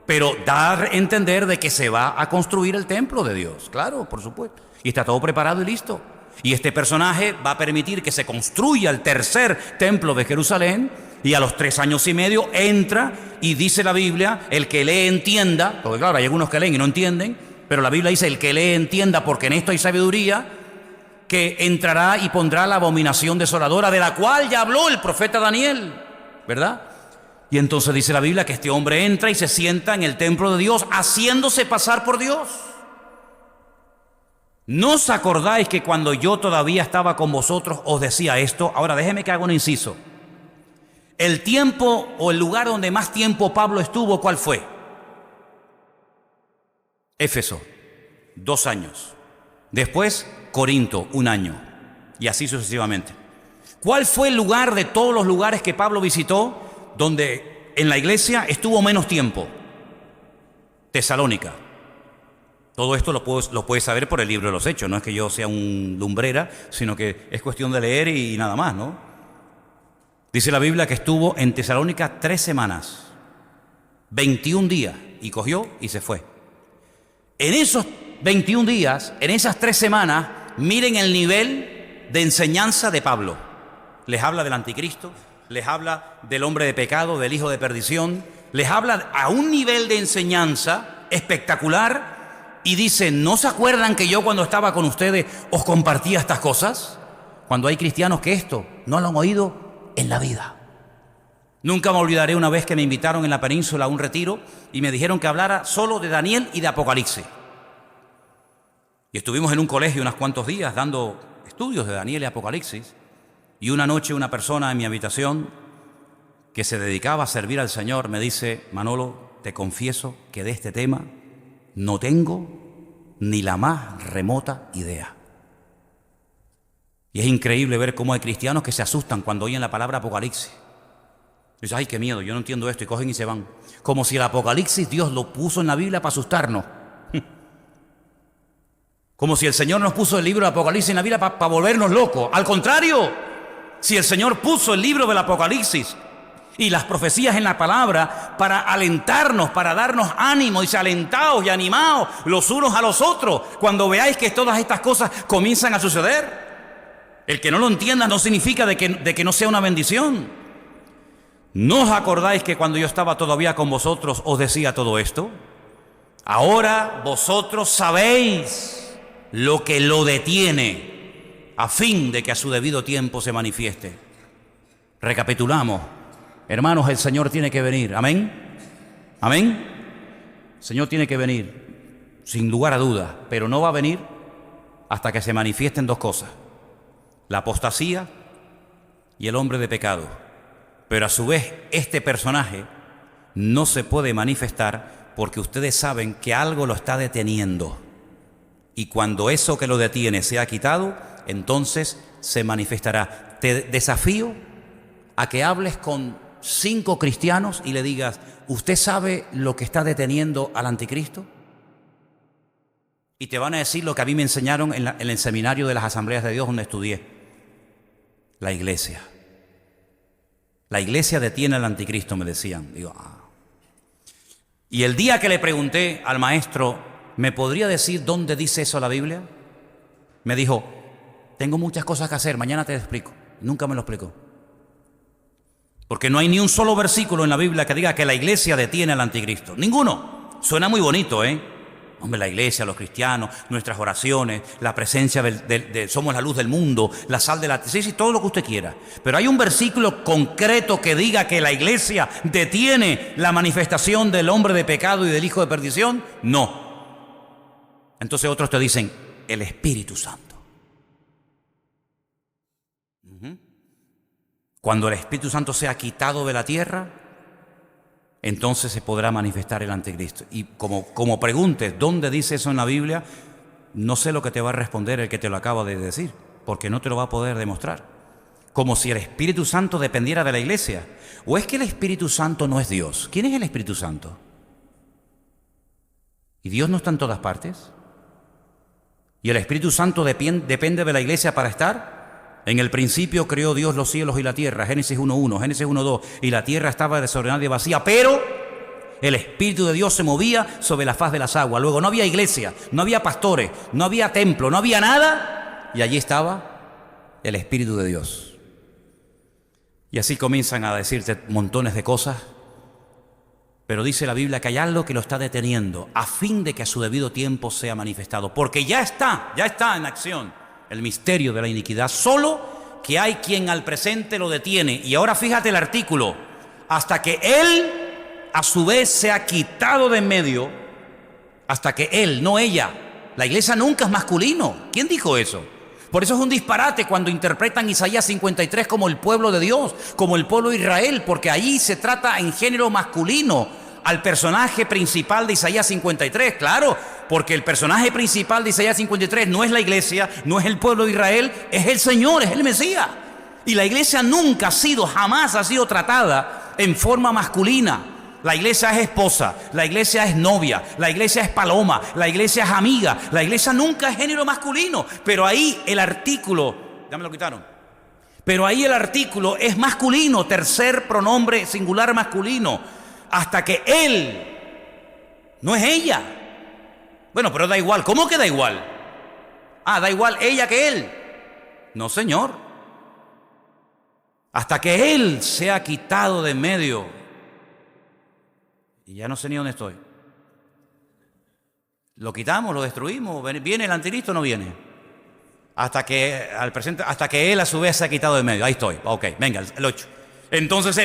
Pero da a entender de que se va a construir el templo de Dios. Claro, por supuesto. Y está todo preparado y listo. Y este personaje va a permitir que se construya el tercer templo de Jerusalén. Y a los 3 años y medio entra y dice la Biblia, el que lee entienda, porque claro, hay algunos que leen y no entienden, pero la Biblia dice el que lee entienda, porque en esto hay sabiduría, que entrará y pondrá la abominación desoladora, de la cual ya habló el profeta Daniel, ¿verdad? Y entonces dice la Biblia que este hombre entra y se sienta en el templo de Dios, haciéndose pasar por Dios. ¿No os acordáis que cuando yo todavía estaba con vosotros os decía esto? Ahora déjeme que haga un inciso. El tiempo o el lugar donde más tiempo Pablo estuvo, ¿cuál fue? Éfeso, 2 años. Después, Corinto, 1 año. Y así sucesivamente. ¿Cuál fue el lugar de todos los lugares que Pablo visitó donde en la iglesia estuvo menos tiempo? Tesalónica. Todo esto lo puedes saber por el libro de los Hechos. No es que yo sea un lumbrera, sino que es cuestión de leer y nada más, ¿no? Dice la Biblia que estuvo en Tesalónica 3 semanas, 21 días, y cogió y se fue. En esos 21 días, en esas 3 semanas, miren el nivel de enseñanza de Pablo. Les habla del anticristo, les habla del hombre de pecado, del hijo de perdición, les habla a un nivel de enseñanza espectacular y dice, ¿no se acuerdan que yo cuando estaba con ustedes os compartía estas cosas? Cuando hay cristianos que esto no lo han oído en la vida. Nunca me olvidaré una vez que me invitaron en la península a un retiro y me dijeron que hablara solo de Daniel y de Apocalipsis. Y estuvimos en un colegio unos cuantos días dando estudios de Daniel y Apocalipsis. Y una noche una persona en mi habitación que se dedicaba a servir al Señor me dice, Manolo, te confieso que de este tema no tengo ni la más remota idea. Y es increíble ver cómo hay cristianos que se asustan cuando oyen la palabra Apocalipsis. Dicen, ay, qué miedo, yo no entiendo esto, y cogen y se van. Como si el Apocalipsis Dios lo puso en la Biblia para asustarnos. Como si el Señor nos puso el libro de Apocalipsis en la Biblia para volvernos locos. Al contrario, si el Señor puso el libro del Apocalipsis y las profecías en la palabra para alentarnos, para darnos ánimo, dice, alentaos y animaos los unos a los otros, cuando veáis que todas estas cosas comienzan a suceder. El que no lo entienda no significa de que no sea una bendición. ¿No os acordáis que cuando yo estaba todavía con vosotros os decía todo esto? Ahora vosotros sabéis lo que lo detiene, a fin de que a su debido tiempo se manifieste. Recapitulamos. Hermanos, el Señor tiene que venir. ¿Amén? ¿Amén? El Señor tiene que venir, sin lugar a dudas, pero no va a venir hasta que se manifiesten 2 cosas. La apostasía y el hombre de pecado. Pero a su vez este personaje no se puede manifestar porque ustedes saben que algo lo está deteniendo. Y cuando eso que lo detiene sea quitado, entonces se manifestará. Te desafío a que hables con 5 cristianos y le digas, ¿usted sabe lo que está deteniendo al anticristo? Y te van a decir lo que a mí me enseñaron en el seminario de las Asambleas de Dios donde estudié. La iglesia. La iglesia detiene al anticristo, me decían. Digo, Y el día que le pregunté al maestro, ¿me podría decir dónde dice eso la Biblia? Me dijo, tengo muchas cosas que hacer, mañana te explico. Nunca me lo explicó. Porque no hay ni un solo versículo en la Biblia que diga que la iglesia detiene al anticristo. Ninguno. Suena muy bonito, ¿eh? Hombre, la iglesia, los cristianos, nuestras oraciones, la presencia somos la luz del mundo, la sal de la... Sí, todo lo que usted quiera. Pero hay un versículo concreto que diga que la iglesia detiene la manifestación del hombre de pecado y del hijo de perdición. No. Entonces otros te dicen, el Espíritu Santo. Cuando el Espíritu Santo sea quitado de la tierra, entonces se podrá manifestar el anticristo. Y como preguntes dónde dice eso en la Biblia, no sé lo que te va a responder el que te lo acaba de decir, porque no te lo va a poder demostrar. Como si el Espíritu Santo dependiera de la iglesia. ¿O es que el Espíritu Santo no es Dios? ¿Quién es el Espíritu Santo? ¿Y Dios no está en todas partes? ¿Y el Espíritu Santo depende de la iglesia para estar? En el principio creó Dios los cielos y la tierra, Génesis 1:1, Génesis 1:2, y la tierra estaba desordenada y vacía, pero el Espíritu de Dios se movía sobre la faz de las aguas. Luego no había iglesia, no había pastores, no había templo, no había nada, y allí estaba el Espíritu de Dios. Y así comienzan a decirte montones de cosas, pero dice la Biblia que hay algo que lo está deteniendo a fin de que a su debido tiempo sea manifestado, porque ya está en acción el misterio de la iniquidad, solo que hay quien al presente lo detiene. Y ahora fíjate el artículo: hasta que Él a su vez se ha quitado de en medio, hasta que Él, no ella. La iglesia nunca es masculino. ¿Quién dijo eso? Por eso es un disparate cuando interpretan Isaías 53 como el pueblo de Dios, como el pueblo de Israel, porque ahí se trata en género masculino al personaje principal de Isaías 53, claro, porque el personaje principal de Isaías 53 no es la iglesia, no es el pueblo de Israel, es el Señor, es el Mesías. Y la iglesia nunca ha sido, jamás ha sido tratada en forma masculina. La iglesia es esposa, la iglesia es novia, la iglesia es paloma, la iglesia es amiga, la iglesia nunca es género masculino. Pero ahí el artículo, ya me lo quitaron, pero ahí el artículo es masculino, tercer pronombre singular masculino, hasta que Él, no es ella. Bueno, pero da igual, ¿cómo que da igual? Da igual ella que Él. No, señor. Hasta que Él se ha quitado de en medio. Y ya no sé ni dónde estoy. ¿Lo quitamos, lo destruimos? ¿Viene el anticristo o no viene? Hasta que Él a su vez se ha quitado de medio. Ahí estoy. Ok, venga, el 8. Entonces,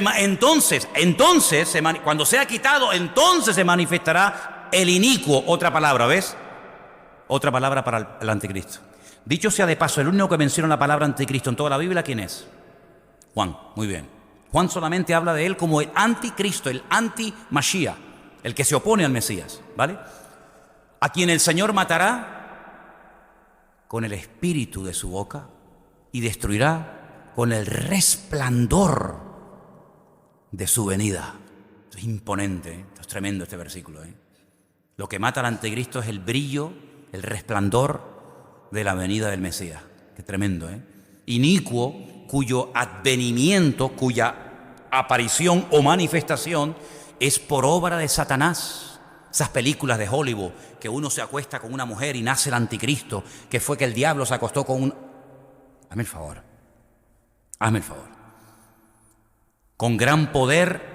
cuando sea quitado, entonces se manifestará el inicuo. Otra palabra, ¿ves? Otra palabra para el anticristo. Dicho sea de paso, el único que menciona la palabra anticristo en toda la Biblia, ¿quién es? Juan. Muy bien. Juan solamente habla de él como el anticristo, el anti-Mashiach, el que se opone al Mesías, ¿vale? A quien el Señor matará con el espíritu de su boca y destruirá con el resplandor de su venida. Esto es imponente, ¿eh? Esto es tremendo este versículo, ¿eh? Lo que mata al anticristo es el brillo, el resplandor de la venida del Mesías. Qué tremendo, ¿eh? Inicuo, cuyo advenimiento, cuya aparición o manifestación es por obra de Satanás. Esas películas de Hollywood que uno se acuesta con una mujer y nace el anticristo, que fue que el diablo se acostó con un... Hazme el favor. Con gran poder,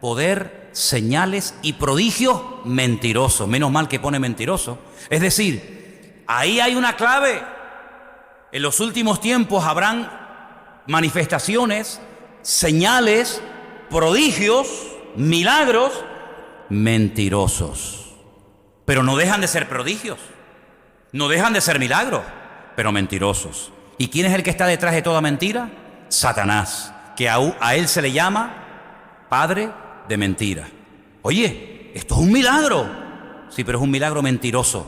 poder, señales y prodigios mentirosos. Menos mal que pone mentiroso. Es decir, ahí hay una clave. En los últimos tiempos habrán manifestaciones, señales, prodigios, milagros mentirosos. Pero no dejan de ser prodigios, no dejan de ser milagros, pero mentirosos. ¿Y quién es el que está detrás de toda mentira? Satanás, que a él se le llama padre de mentira. Oye, esto es un milagro. Sí, pero es un milagro mentiroso.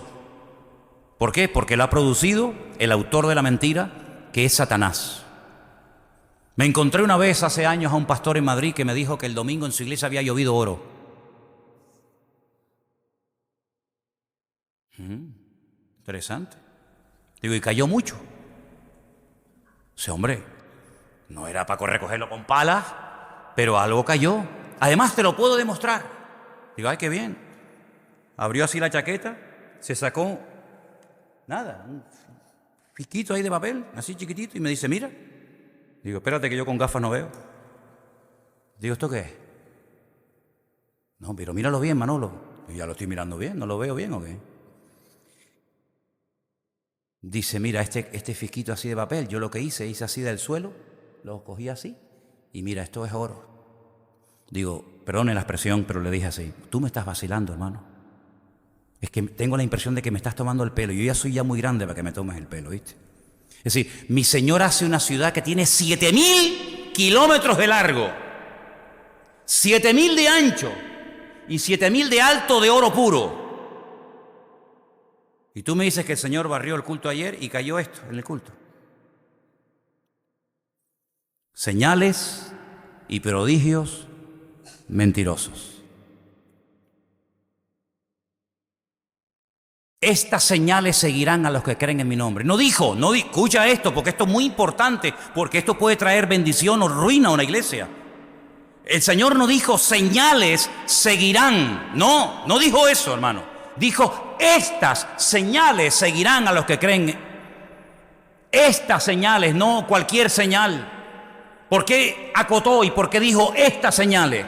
¿Por qué? Porque lo ha producido el autor de la mentira, que es Satanás. Me encontré una vez hace años a un pastor en Madrid que me dijo que el domingo en su iglesia había llovido oro. Interesante. Digo, y cayó mucho. Ese hombre, no era para recogerlo con palas, pero algo cayó. Además te lo puedo demostrar. Digo, ay, qué bien. Abrió así la chaqueta, se sacó, un fisquito ahí de papel, así chiquitito, y me dice, mira. Digo, espérate que yo con gafas no veo. Digo, ¿esto qué es? No, pero míralo bien, Manolo. Ya lo estoy mirando bien, ¿no lo veo bien o qué? Dice, mira, este fisquito así de papel, yo lo que hice así del suelo, lo cogí así, y mira, esto es oro. Digo, perdone la expresión, pero le dije así, tú me estás vacilando, hermano. Es que tengo la impresión de que me estás tomando el pelo. Yo ya soy muy grande para que me tomes el pelo, ¿viste? Es decir, mi Señor hace una ciudad que tiene 7.000 kilómetros de largo, 7.000 de ancho y 7.000 de alto de oro puro. Y tú me dices que el Señor barrió el culto ayer y cayó esto en el culto. señales y prodigios mentirosos. Estas señales seguirán a los que creen en mi nombre. Escucha esto, porque esto es muy importante, porque esto puede traer bendición o ruina a una iglesia. El Señor no dijo señales seguirán. No dijo eso, hermano. Dijo estas señales seguirán a los que creen. Estas señales, no cualquier señal. ¿Por qué acotó y por qué dijo estas señales?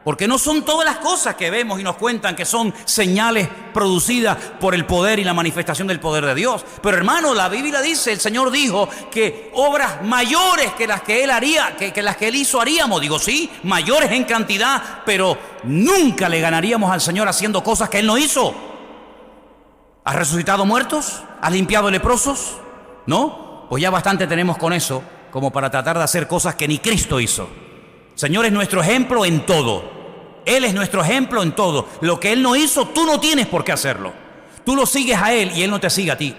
Porque no son todas las cosas que vemos y nos cuentan que son señales producidas por el poder y la manifestación del poder de Dios. Pero hermano, la Biblia dice, el Señor dijo que obras mayores que las que Él haría, que las que Él hizo haríamos. Digo, sí, mayores en cantidad, pero nunca le ganaríamos al Señor haciendo cosas que Él no hizo. ¿Has resucitado muertos? ¿Has limpiado leprosos? ¿No? Pues ya bastante tenemos con eso como para tratar de hacer cosas que ni Cristo hizo. Señor es nuestro ejemplo en todo. Él es nuestro ejemplo en todo. Lo que Él no hizo, tú no tienes por qué hacerlo. Tú lo sigues a Él y Él no te sigue a ti.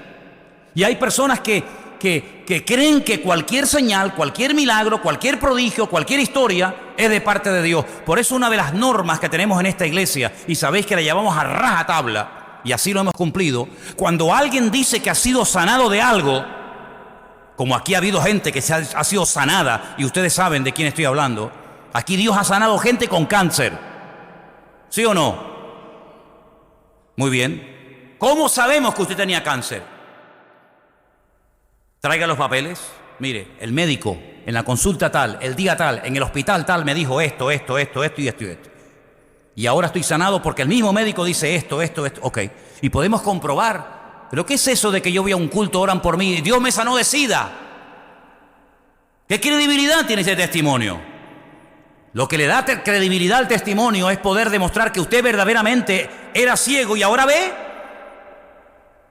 Y hay personas que creen que cualquier señal, cualquier milagro, cualquier prodigio, cualquier historia es de parte de Dios. Por eso una de las normas que tenemos en esta iglesia, y sabéis que la llevamos a rajatabla, y así lo hemos cumplido, cuando alguien dice que ha sido sanado de algo, como aquí ha habido gente que ha sido sanada, y ustedes saben de quién estoy hablando. Aquí Dios ha sanado gente con cáncer. ¿Sí o no? Muy bien. ¿Cómo sabemos que usted tenía cáncer? Traiga los papeles. Mire, el médico en la consulta tal, el día tal, en el hospital tal me dijo esto y esto. Y ahora estoy sanado porque el mismo médico dice esto. Ok. Y podemos comprobar. ¿Pero qué es eso de que yo voy a un culto, oran por mí, Dios me sanó de SIDA? ¿Qué credibilidad tiene ese testimonio? Lo que le da credibilidad al testimonio es poder demostrar que usted verdaderamente era ciego y ahora ve.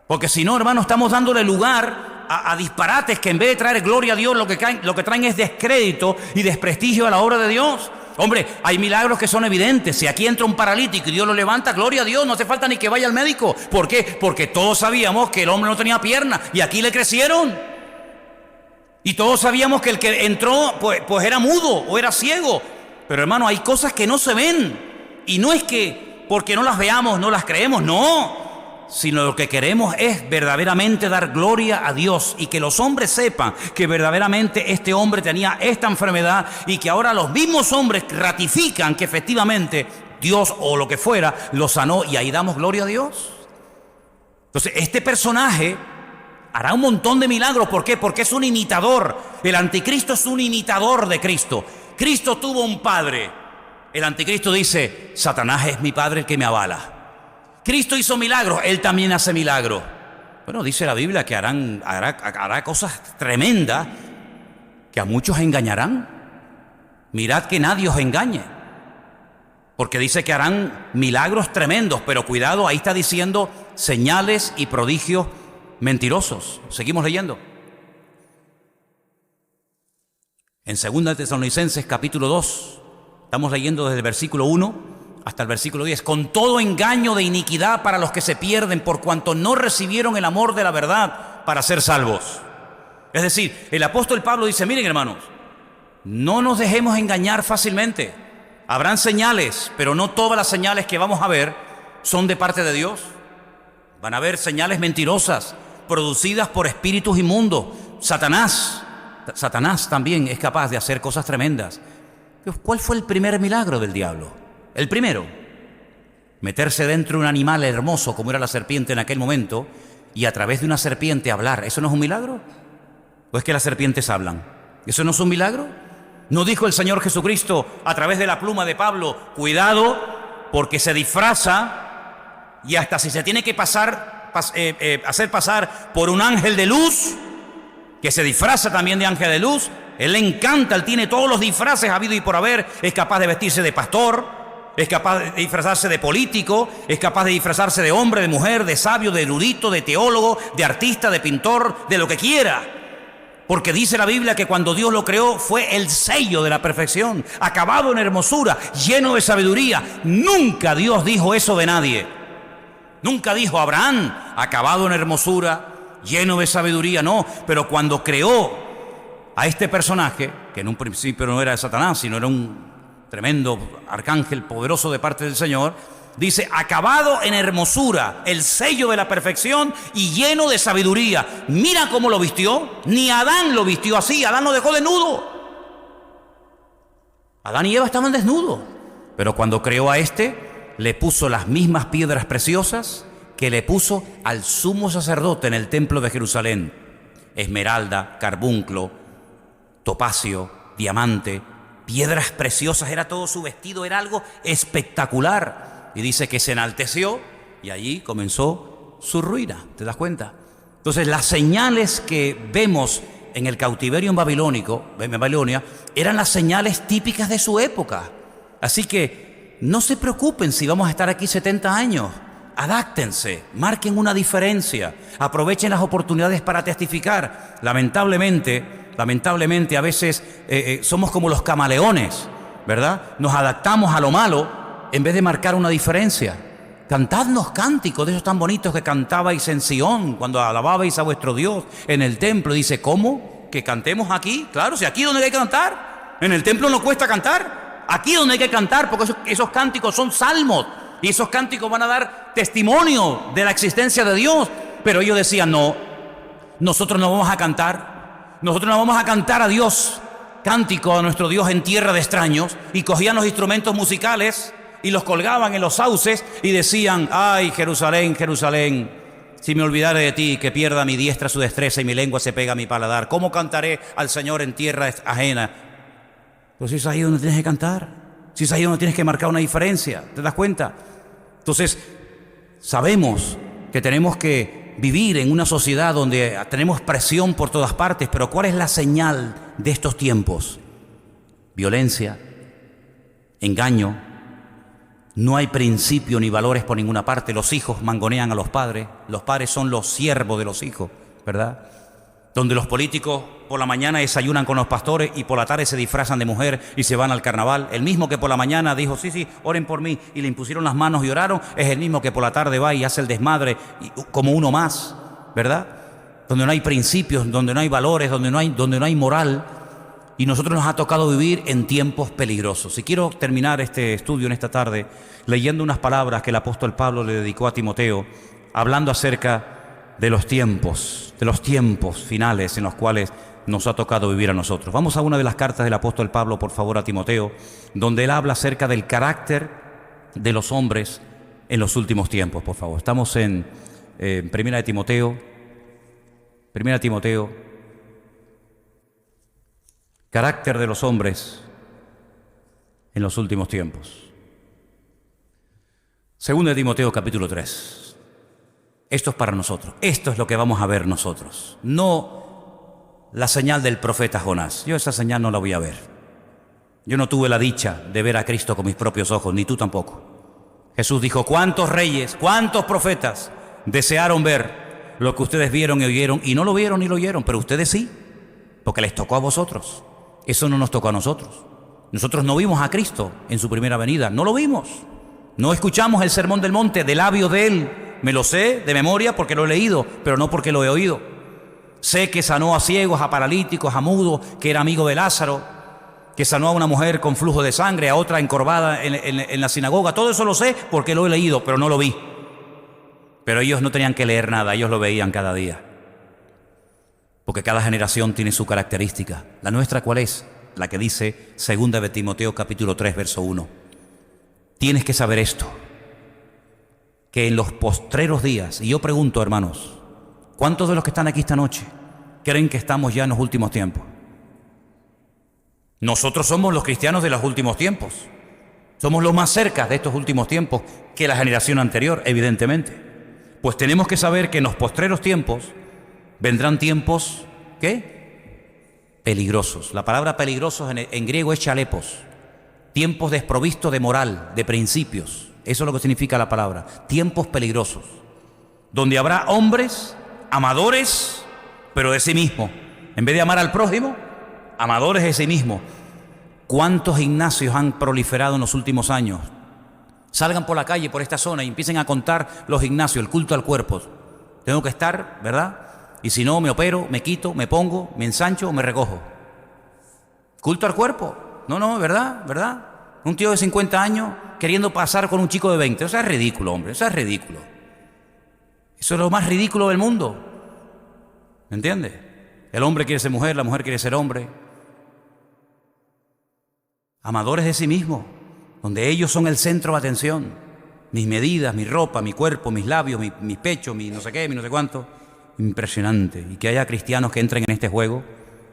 Porque si no, hermano, estamos dándole lugar a disparates que en vez de traer gloria a Dios, lo que traen es descrédito y desprestigio a la obra de Dios. Hombre, hay milagros que son evidentes. Si aquí entra un paralítico y Dios lo levanta, gloria a Dios, no hace falta ni que vaya al médico. ¿Por qué? Porque todos sabíamos que el hombre no tenía pierna y aquí le crecieron. Y todos sabíamos que el que entró pues era mudo o era ciego. Pero hermano, hay cosas que no se ven. Y no es que porque no las veamos, no las creemos, no. Sino lo que queremos es verdaderamente dar gloria a Dios y que los hombres sepan que verdaderamente este hombre tenía esta enfermedad y que ahora los mismos hombres ratifican que efectivamente Dios o lo que fuera lo sanó y ahí damos gloria a Dios. Entonces este personaje hará un montón de milagros. ¿Por qué? Porque es un imitador. El anticristo es un imitador de Cristo. Cristo tuvo un padre. El anticristo dice, Satanás es mi padre el que me avala. Cristo hizo milagros, Él también hace milagros. Bueno, dice la Biblia que hará cosas tremendas que a muchos engañarán. Mirad que nadie os engañe. Porque dice que harán milagros tremendos, pero cuidado, ahí está diciendo señales y prodigios mentirosos. Seguimos leyendo. En 2 Tesalonicenses capítulo 2, estamos leyendo desde el versículo 1 hasta el versículo 10. Con todo engaño de iniquidad para los que se pierden, por cuanto no recibieron el amor de la verdad para ser salvos. Es decir, el apóstol Pablo dice, miren hermanos, no nos dejemos engañar fácilmente. Habrán señales, pero no todas las señales que vamos a ver son de parte de Dios. Van a haber señales mentirosas, producidas por espíritus inmundos. Satanás también es capaz de hacer cosas tremendas. ¿Cuál fue el primer milagro del diablo? El primero, meterse dentro de un animal hermoso como era la serpiente en aquel momento y a través de una serpiente hablar. ¿Eso no es un milagro? ¿O es que las serpientes hablan? ¿Eso no es un milagro? ¿No dijo el Señor Jesucristo a través de la pluma de Pablo, cuidado porque se disfraza y hasta si se tiene que hacer pasar por un ángel de luz, que se disfraza también de ángel de luz? Él le encanta, él tiene todos los disfraces habido y por haber, es capaz de vestirse de pastor, es capaz de disfrazarse de político, es capaz de disfrazarse de hombre, de mujer, de sabio, de erudito, de teólogo, de artista, de pintor, de lo que quiera. Porque dice la Biblia que cuando Dios lo creó fue el sello de la perfección, acabado en hermosura, lleno de sabiduría. Nunca Dios dijo eso de nadie. Nunca dijo Abraham, acabado en hermosura, lleno de sabiduría, no. Pero cuando creó a este personaje, que en un principio no era de Satanás, sino era un tremendo arcángel poderoso de parte del Señor, dice, acabado en hermosura, el sello de la perfección y lleno de sabiduría. Mira cómo lo vistió. Ni Adán lo vistió así. Adán lo dejó desnudo. Adán y Eva estaban desnudos. Pero cuando creó a este, le puso las mismas piedras preciosas que le puso al sumo sacerdote en el templo de Jerusalén. Esmeralda, carbunclo, topacio, diamante, piedras preciosas. Era todo su vestido, era algo espectacular. Y dice que se enalteció y allí comenzó su ruina. ¿Te das cuenta? Entonces las señales que vemos en el cautiverio en Babilonia eran las señales típicas de su época. Así que no se preocupen si vamos a estar aquí 70 años. Adáctense, marquen una diferencia, aprovechen las oportunidades para testificar. Lamentablemente a veces somos como los camaleones, ¿verdad? Nos adaptamos a lo malo en vez de marcar una diferencia. Cantadnos cánticos de esos tan bonitos que cantabais en Sion, cuando alababais a vuestro Dios en el templo. Dice, ¿cómo? ¿Que cantemos aquí? Claro, si aquí es donde hay que cantar. En el templo no cuesta cantar. Aquí es donde hay que cantar, porque esos cánticos son salmos. Y esos cánticos van a dar testimonio de la existencia de Dios. Pero ellos decían, no, nosotros no vamos a cantar. Nosotros no vamos a cantar a Dios, cántico a nuestro Dios en tierra de extraños. Y cogían los instrumentos musicales y los colgaban en los sauces y decían, ay, Jerusalén, Jerusalén, si me olvidare de ti, que pierda mi diestra su destreza y mi lengua se pega a mi paladar. ¿Cómo cantaré al Señor en tierra ajena? Pues si es ahí donde tienes que cantar, si es ahí donde tienes que marcar una diferencia, ¿te das cuenta? Entonces, sabemos que tenemos que vivir en una sociedad donde tenemos presión por todas partes, pero ¿cuál es la señal de estos tiempos? Violencia, engaño. No hay principio ni valores por ninguna parte. Los hijos mangonean a los padres son los siervos de los hijos, ¿verdad? Donde los políticos por la mañana desayunan con los pastores y por la tarde se disfrazan de mujer y se van al carnaval. El mismo que por la mañana dijo, sí, oren por mí, y le impusieron las manos y oraron, es el mismo que por la tarde va y hace el desmadre como uno más, ¿verdad? Donde no hay principios, donde no hay valores, donde no hay moral. Y nosotros nos ha tocado vivir en tiempos peligrosos. Y quiero terminar este estudio en esta tarde leyendo unas palabras que el apóstol Pablo le dedicó a Timoteo, hablando acerca de los tiempos finales en los cuales nos ha tocado vivir a nosotros. Vamos a una de las cartas del apóstol Pablo, por favor, a Timoteo, donde él habla acerca del carácter de los hombres en los últimos tiempos, por favor. Estamos en Primera de Timoteo, carácter de los hombres en los últimos tiempos. Segunda de Timoteo, capítulo 3. Esto es para nosotros. Esto es lo que vamos a ver nosotros. No la señal del profeta Jonás. Yo esa señal no la voy a ver. Yo no tuve la dicha de ver a Cristo con mis propios ojos, ni tú tampoco. Jesús dijo, ¿cuántos reyes, cuántos profetas desearon ver lo que ustedes vieron y oyeron? Y no lo vieron ni lo oyeron, pero ustedes sí, porque les tocó a vosotros. Eso no nos tocó a nosotros. Nosotros no vimos a Cristo en su primera venida, no lo vimos. No escuchamos el sermón del monte de labios de Él. Me lo sé de memoria porque lo he leído, pero no porque lo he oído. Sé que sanó a ciegos, a paralíticos, a mudos, que era amigo de Lázaro, que sanó a una mujer con flujo de sangre, a otra encorvada en la sinagoga. Todo eso lo sé porque lo he leído, pero no lo vi. Pero ellos no tenían que leer nada, ellos lo veían cada día. Porque cada generación tiene su característica. ¿La nuestra cuál es? La que dice Segunda de Timoteo capítulo 3, verso 1. Tienes que saber esto, que en los postreros días, y yo pregunto, hermanos, ¿cuántos de los que están aquí esta noche creen que estamos ya en los últimos tiempos? Nosotros somos los cristianos de los últimos tiempos. Somos los más cerca de estos últimos tiempos que la generación anterior, evidentemente. Pues tenemos que saber que en los postreros tiempos vendrán tiempos, ¿qué? Peligrosos. La palabra peligrosos en griego es chalepos. Tiempos desprovistos de moral, de principios. Eso es lo que significa la palabra. Tiempos peligrosos. Donde habrá hombres amadores, pero de sí mismo. En vez de amar al prójimo, amadores de sí mismo. ¿Cuántos gimnasios han proliferado en los últimos años? Salgan por la calle, por esta zona, y empiecen a contar los gimnasios, el culto al cuerpo. Tengo que estar, ¿verdad? Y si no, me opero, me quito, me pongo, me ensancho o me recojo. Culto al cuerpo. No, ¿verdad? ¿Verdad? Un tío de 50 años queriendo pasar con un chico de 20. Eso es ridículo, hombre. Eso es ridículo. Eso es lo más ridículo del mundo. ¿Me entiendes? El hombre quiere ser mujer, la mujer quiere ser hombre. Amadores de sí mismos, donde ellos son el centro de atención. Mis medidas, mi ropa, mi cuerpo, mis labios, mi pecho, mi no sé qué, mi no sé cuánto. Impresionante. Y que haya cristianos que entren en este juego.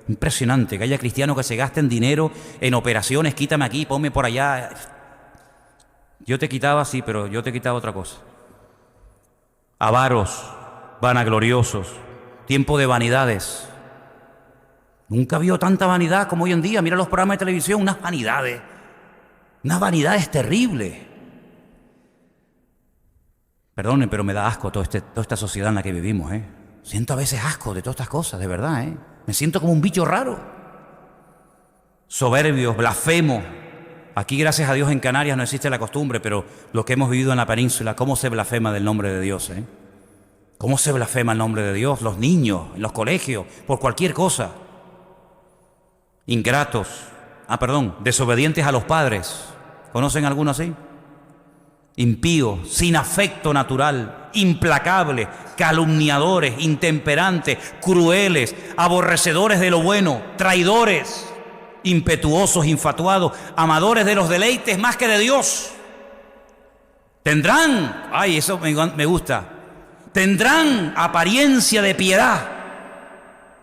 Impresionante. Que haya cristianos que se gasten dinero en operaciones. Quítame aquí, ponme por allá. Yo te quitaba, sí, pero yo te quitaba otra cosa. Avaros, vanagloriosos, tiempo de vanidades. Nunca vio tanta vanidad como hoy en día. Mira los programas de televisión, unas vanidades terribles. Perdonen, pero me da asco toda esta sociedad en la que vivimos, ¿eh? Siento a veces asco de todas estas cosas, de verdad, ¿eh? Me siento como un bicho raro. Soberbios, blasfemos. Aquí, gracias a Dios, en Canarias no existe la costumbre, pero lo que hemos vivido en la península, ¿cómo se blasfema del nombre de Dios, eh? ¿Cómo se blasfema el nombre de Dios? Los niños, en los colegios, por cualquier cosa. Ingratos, desobedientes a los padres. ¿Conocen alguno así? Impíos, sin afecto natural, implacables, calumniadores, intemperantes, crueles, aborrecedores de lo bueno, traidores, impetuosos, infatuados, amadores de los deleites más que de Dios. Tendrán, eso me gusta, tendrán apariencia de piedad,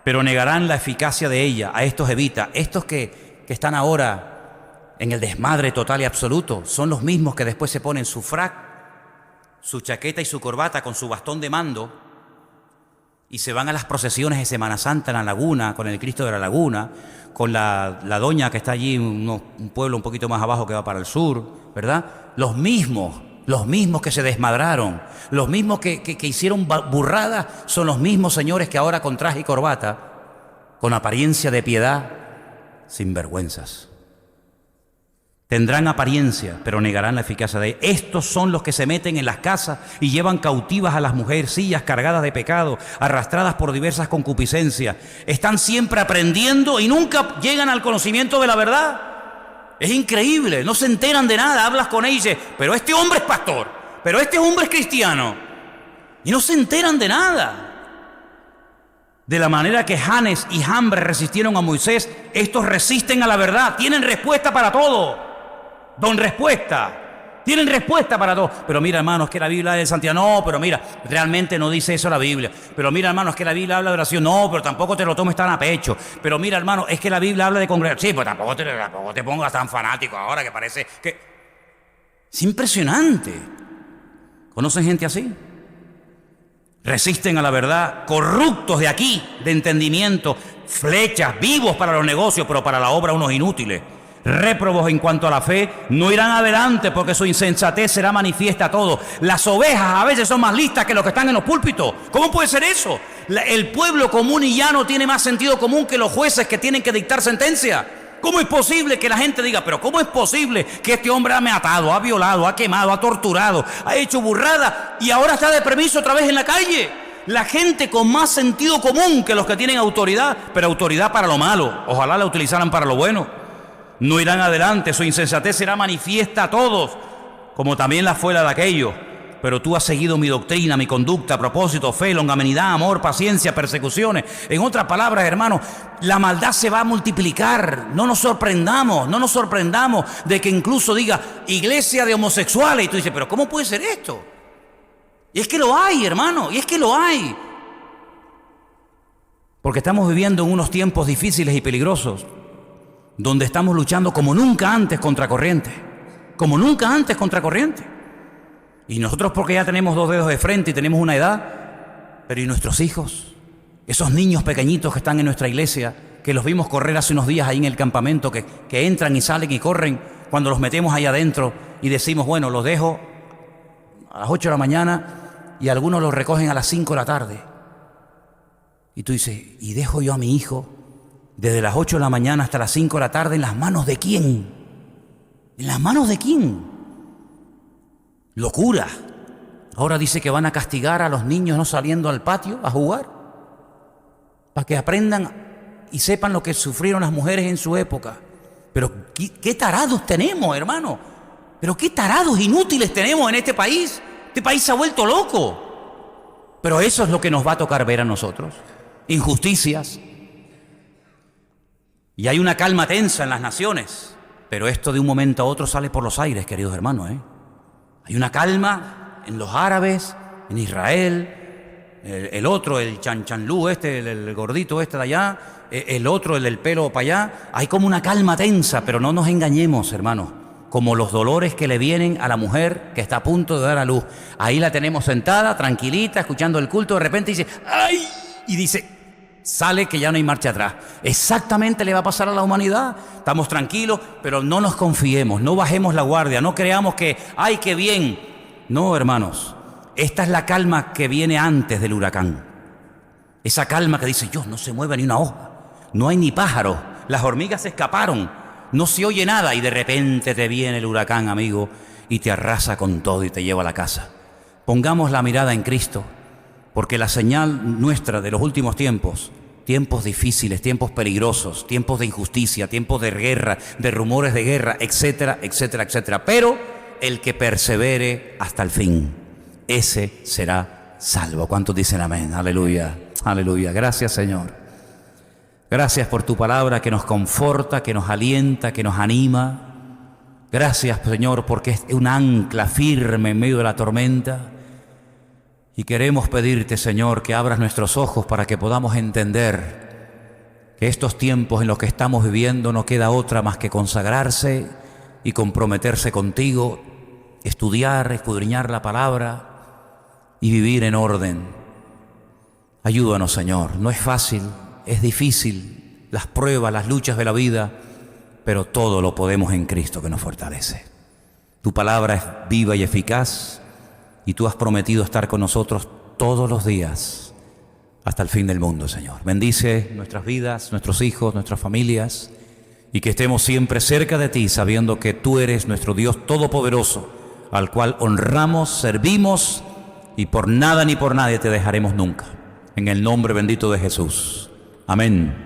pero negarán la eficacia de ella. A estos evita. Estos que están ahora en el desmadre total y absoluto son los mismos que después se ponen su frac, su chaqueta y su corbata con su bastón de mando y se van a las procesiones de Semana Santa en la laguna, con el Cristo de la Laguna, con la doña que está allí, un pueblo un poquito más abajo que va para el sur, ¿verdad? Los mismos que se desmadraron, los mismos que hicieron burradas, son los mismos señores que ahora con traje y corbata, con apariencia de piedad, sinvergüenzas. Tendrán apariencia, pero negarán la eficacia de ella. Estos son los que se meten en las casas y llevan cautivas a las mujercillas cargadas de pecado, arrastradas por diversas concupiscencias. Están siempre aprendiendo y nunca llegan al conocimiento de la verdad. Es increíble, no se enteran de nada. Hablas con ellos y dices, pero este hombre es pastor, pero este hombre es cristiano. Y no se enteran de nada. De la manera que Janes y Jambres resistieron a Moisés, estos resisten a la verdad. Tienen respuesta para todo. Don respuesta. Tienen respuesta para todo. Pero mira, hermano, es que la Biblia de Santiago. No, pero mira, realmente no dice eso la Biblia. Pero mira, hermano, es que la Biblia habla de oración. No, pero tampoco te lo tomes tan a pecho. Pero mira, hermano, es que la Biblia habla de congregación. Sí, pero tampoco te pongas tan fanático ahora que parece que... Es impresionante. ¿Conocen gente así? Resisten a la verdad, corruptos de aquí, de entendimiento, flechas, vivos para los negocios, pero para la obra unos inútiles. Réprobos en cuanto a la fe, no irán adelante porque su insensatez será manifiesta a todos. Las ovejas a veces son más listas que los que están en los púlpitos. ¿Cómo puede ser eso? El pueblo común y llano tiene más sentido común que los jueces que tienen que dictar sentencia. ¿Cómo es posible que la gente diga, pero cómo es posible que este hombre ha matado, ha violado, ha quemado, ha torturado, ha hecho burrada y ahora está de permiso otra vez en la calle? La gente con más sentido común que los que tienen autoridad, pero autoridad para lo malo. Ojalá la utilizaran para lo bueno. No irán adelante, su insensatez será manifiesta a todos, como también la fue la de aquellos. Pero tú has seguido mi doctrina, mi conducta, propósito, fe, longanimidad, amor, paciencia, persecuciones. En otras palabras, hermanos, la maldad se va a multiplicar. No nos sorprendamos de que incluso diga iglesia de homosexuales. Y tú dices, pero ¿cómo puede ser esto? Y es que lo hay, hermano, y es que lo hay. Porque estamos viviendo en unos tiempos difíciles y peligrosos, donde estamos luchando como nunca antes contra corriente. Como nunca antes contra corriente. Y nosotros porque ya tenemos 2 dedos de frente y tenemos una edad, pero ¿y nuestros hijos? Esos niños pequeñitos que están en nuestra iglesia, que los vimos correr hace unos días ahí en el campamento, que entran y salen y corren cuando los metemos ahí adentro y decimos, bueno, los dejo a las 8 de la mañana y algunos los recogen a las 5 de la tarde. Y tú dices, ¿y dejo yo a mi hijo desde las 8 de la mañana hasta las 5 de la tarde en las manos de quién? ¿En las manos de quién? Locura. Ahora dice que van a castigar a los niños no saliendo al patio a jugar, para que aprendan y sepan lo que sufrieron las mujeres en su época. Pero ¿qué tarados tenemos, hermano? Pero qué tarados inútiles tenemos en este país. Este país se ha vuelto loco. Pero eso es lo que nos va a tocar ver a nosotros. Injusticias. Y hay una calma tensa en las naciones. Pero esto de un momento a otro sale por los aires, queridos hermanos, ¿eh? Hay una calma en los árabes, en Israel, el otro, el chanchanlú este, el gordito este de allá, el otro, el del pelo para allá. Hay como una calma tensa, pero no nos engañemos, hermanos. Como los dolores que le vienen a la mujer que está a punto de dar a luz. Ahí la tenemos sentada, tranquilita, escuchando el culto, de repente dice, ¡ay! Y dice, sale que ya no hay marcha atrás. Exactamente le va a pasar a la humanidad. Estamos tranquilos, pero no nos confiemos, no bajemos la guardia, no creamos que, ¡ay, qué bien! No, hermanos, esta es la calma que viene antes del huracán. Esa calma que dice, Dios, no se mueve ni una hoja, no hay ni pájaros, las hormigas se escaparon, no se oye nada y de repente te viene el huracán, amigo, y te arrasa con todo y te lleva a la casa. Pongamos la mirada en Cristo, porque la señal nuestra de los últimos tiempos, tiempos difíciles, tiempos peligrosos, tiempos de injusticia, tiempos de guerra, de rumores de guerra, etcétera, etcétera, etcétera. Pero el que persevere hasta el fin, ese será salvo. ¿Cuántos dicen amén? Aleluya, aleluya. Gracias, Señor. Gracias por tu palabra que nos conforta, que nos alienta, que nos anima. Gracias, Señor, porque es un ancla firme en medio de la tormenta. Y queremos pedirte, Señor, que abras nuestros ojos para que podamos entender que estos tiempos en los que estamos viviendo no queda otra más que consagrarse y comprometerse contigo, estudiar, escudriñar la palabra y vivir en orden. Ayúdanos, Señor. No es fácil, es difícil, las pruebas, las luchas de la vida, pero todo lo podemos en Cristo que nos fortalece. Tu palabra es viva y eficaz. Y tú has prometido estar con nosotros todos los días hasta el fin del mundo, Señor. Bendice nuestras vidas, nuestros hijos, nuestras familias, y que estemos siempre cerca de ti, sabiendo que tú eres nuestro Dios todopoderoso, al cual honramos, servimos, y por nada ni por nadie te dejaremos nunca. En el nombre bendito de Jesús. Amén.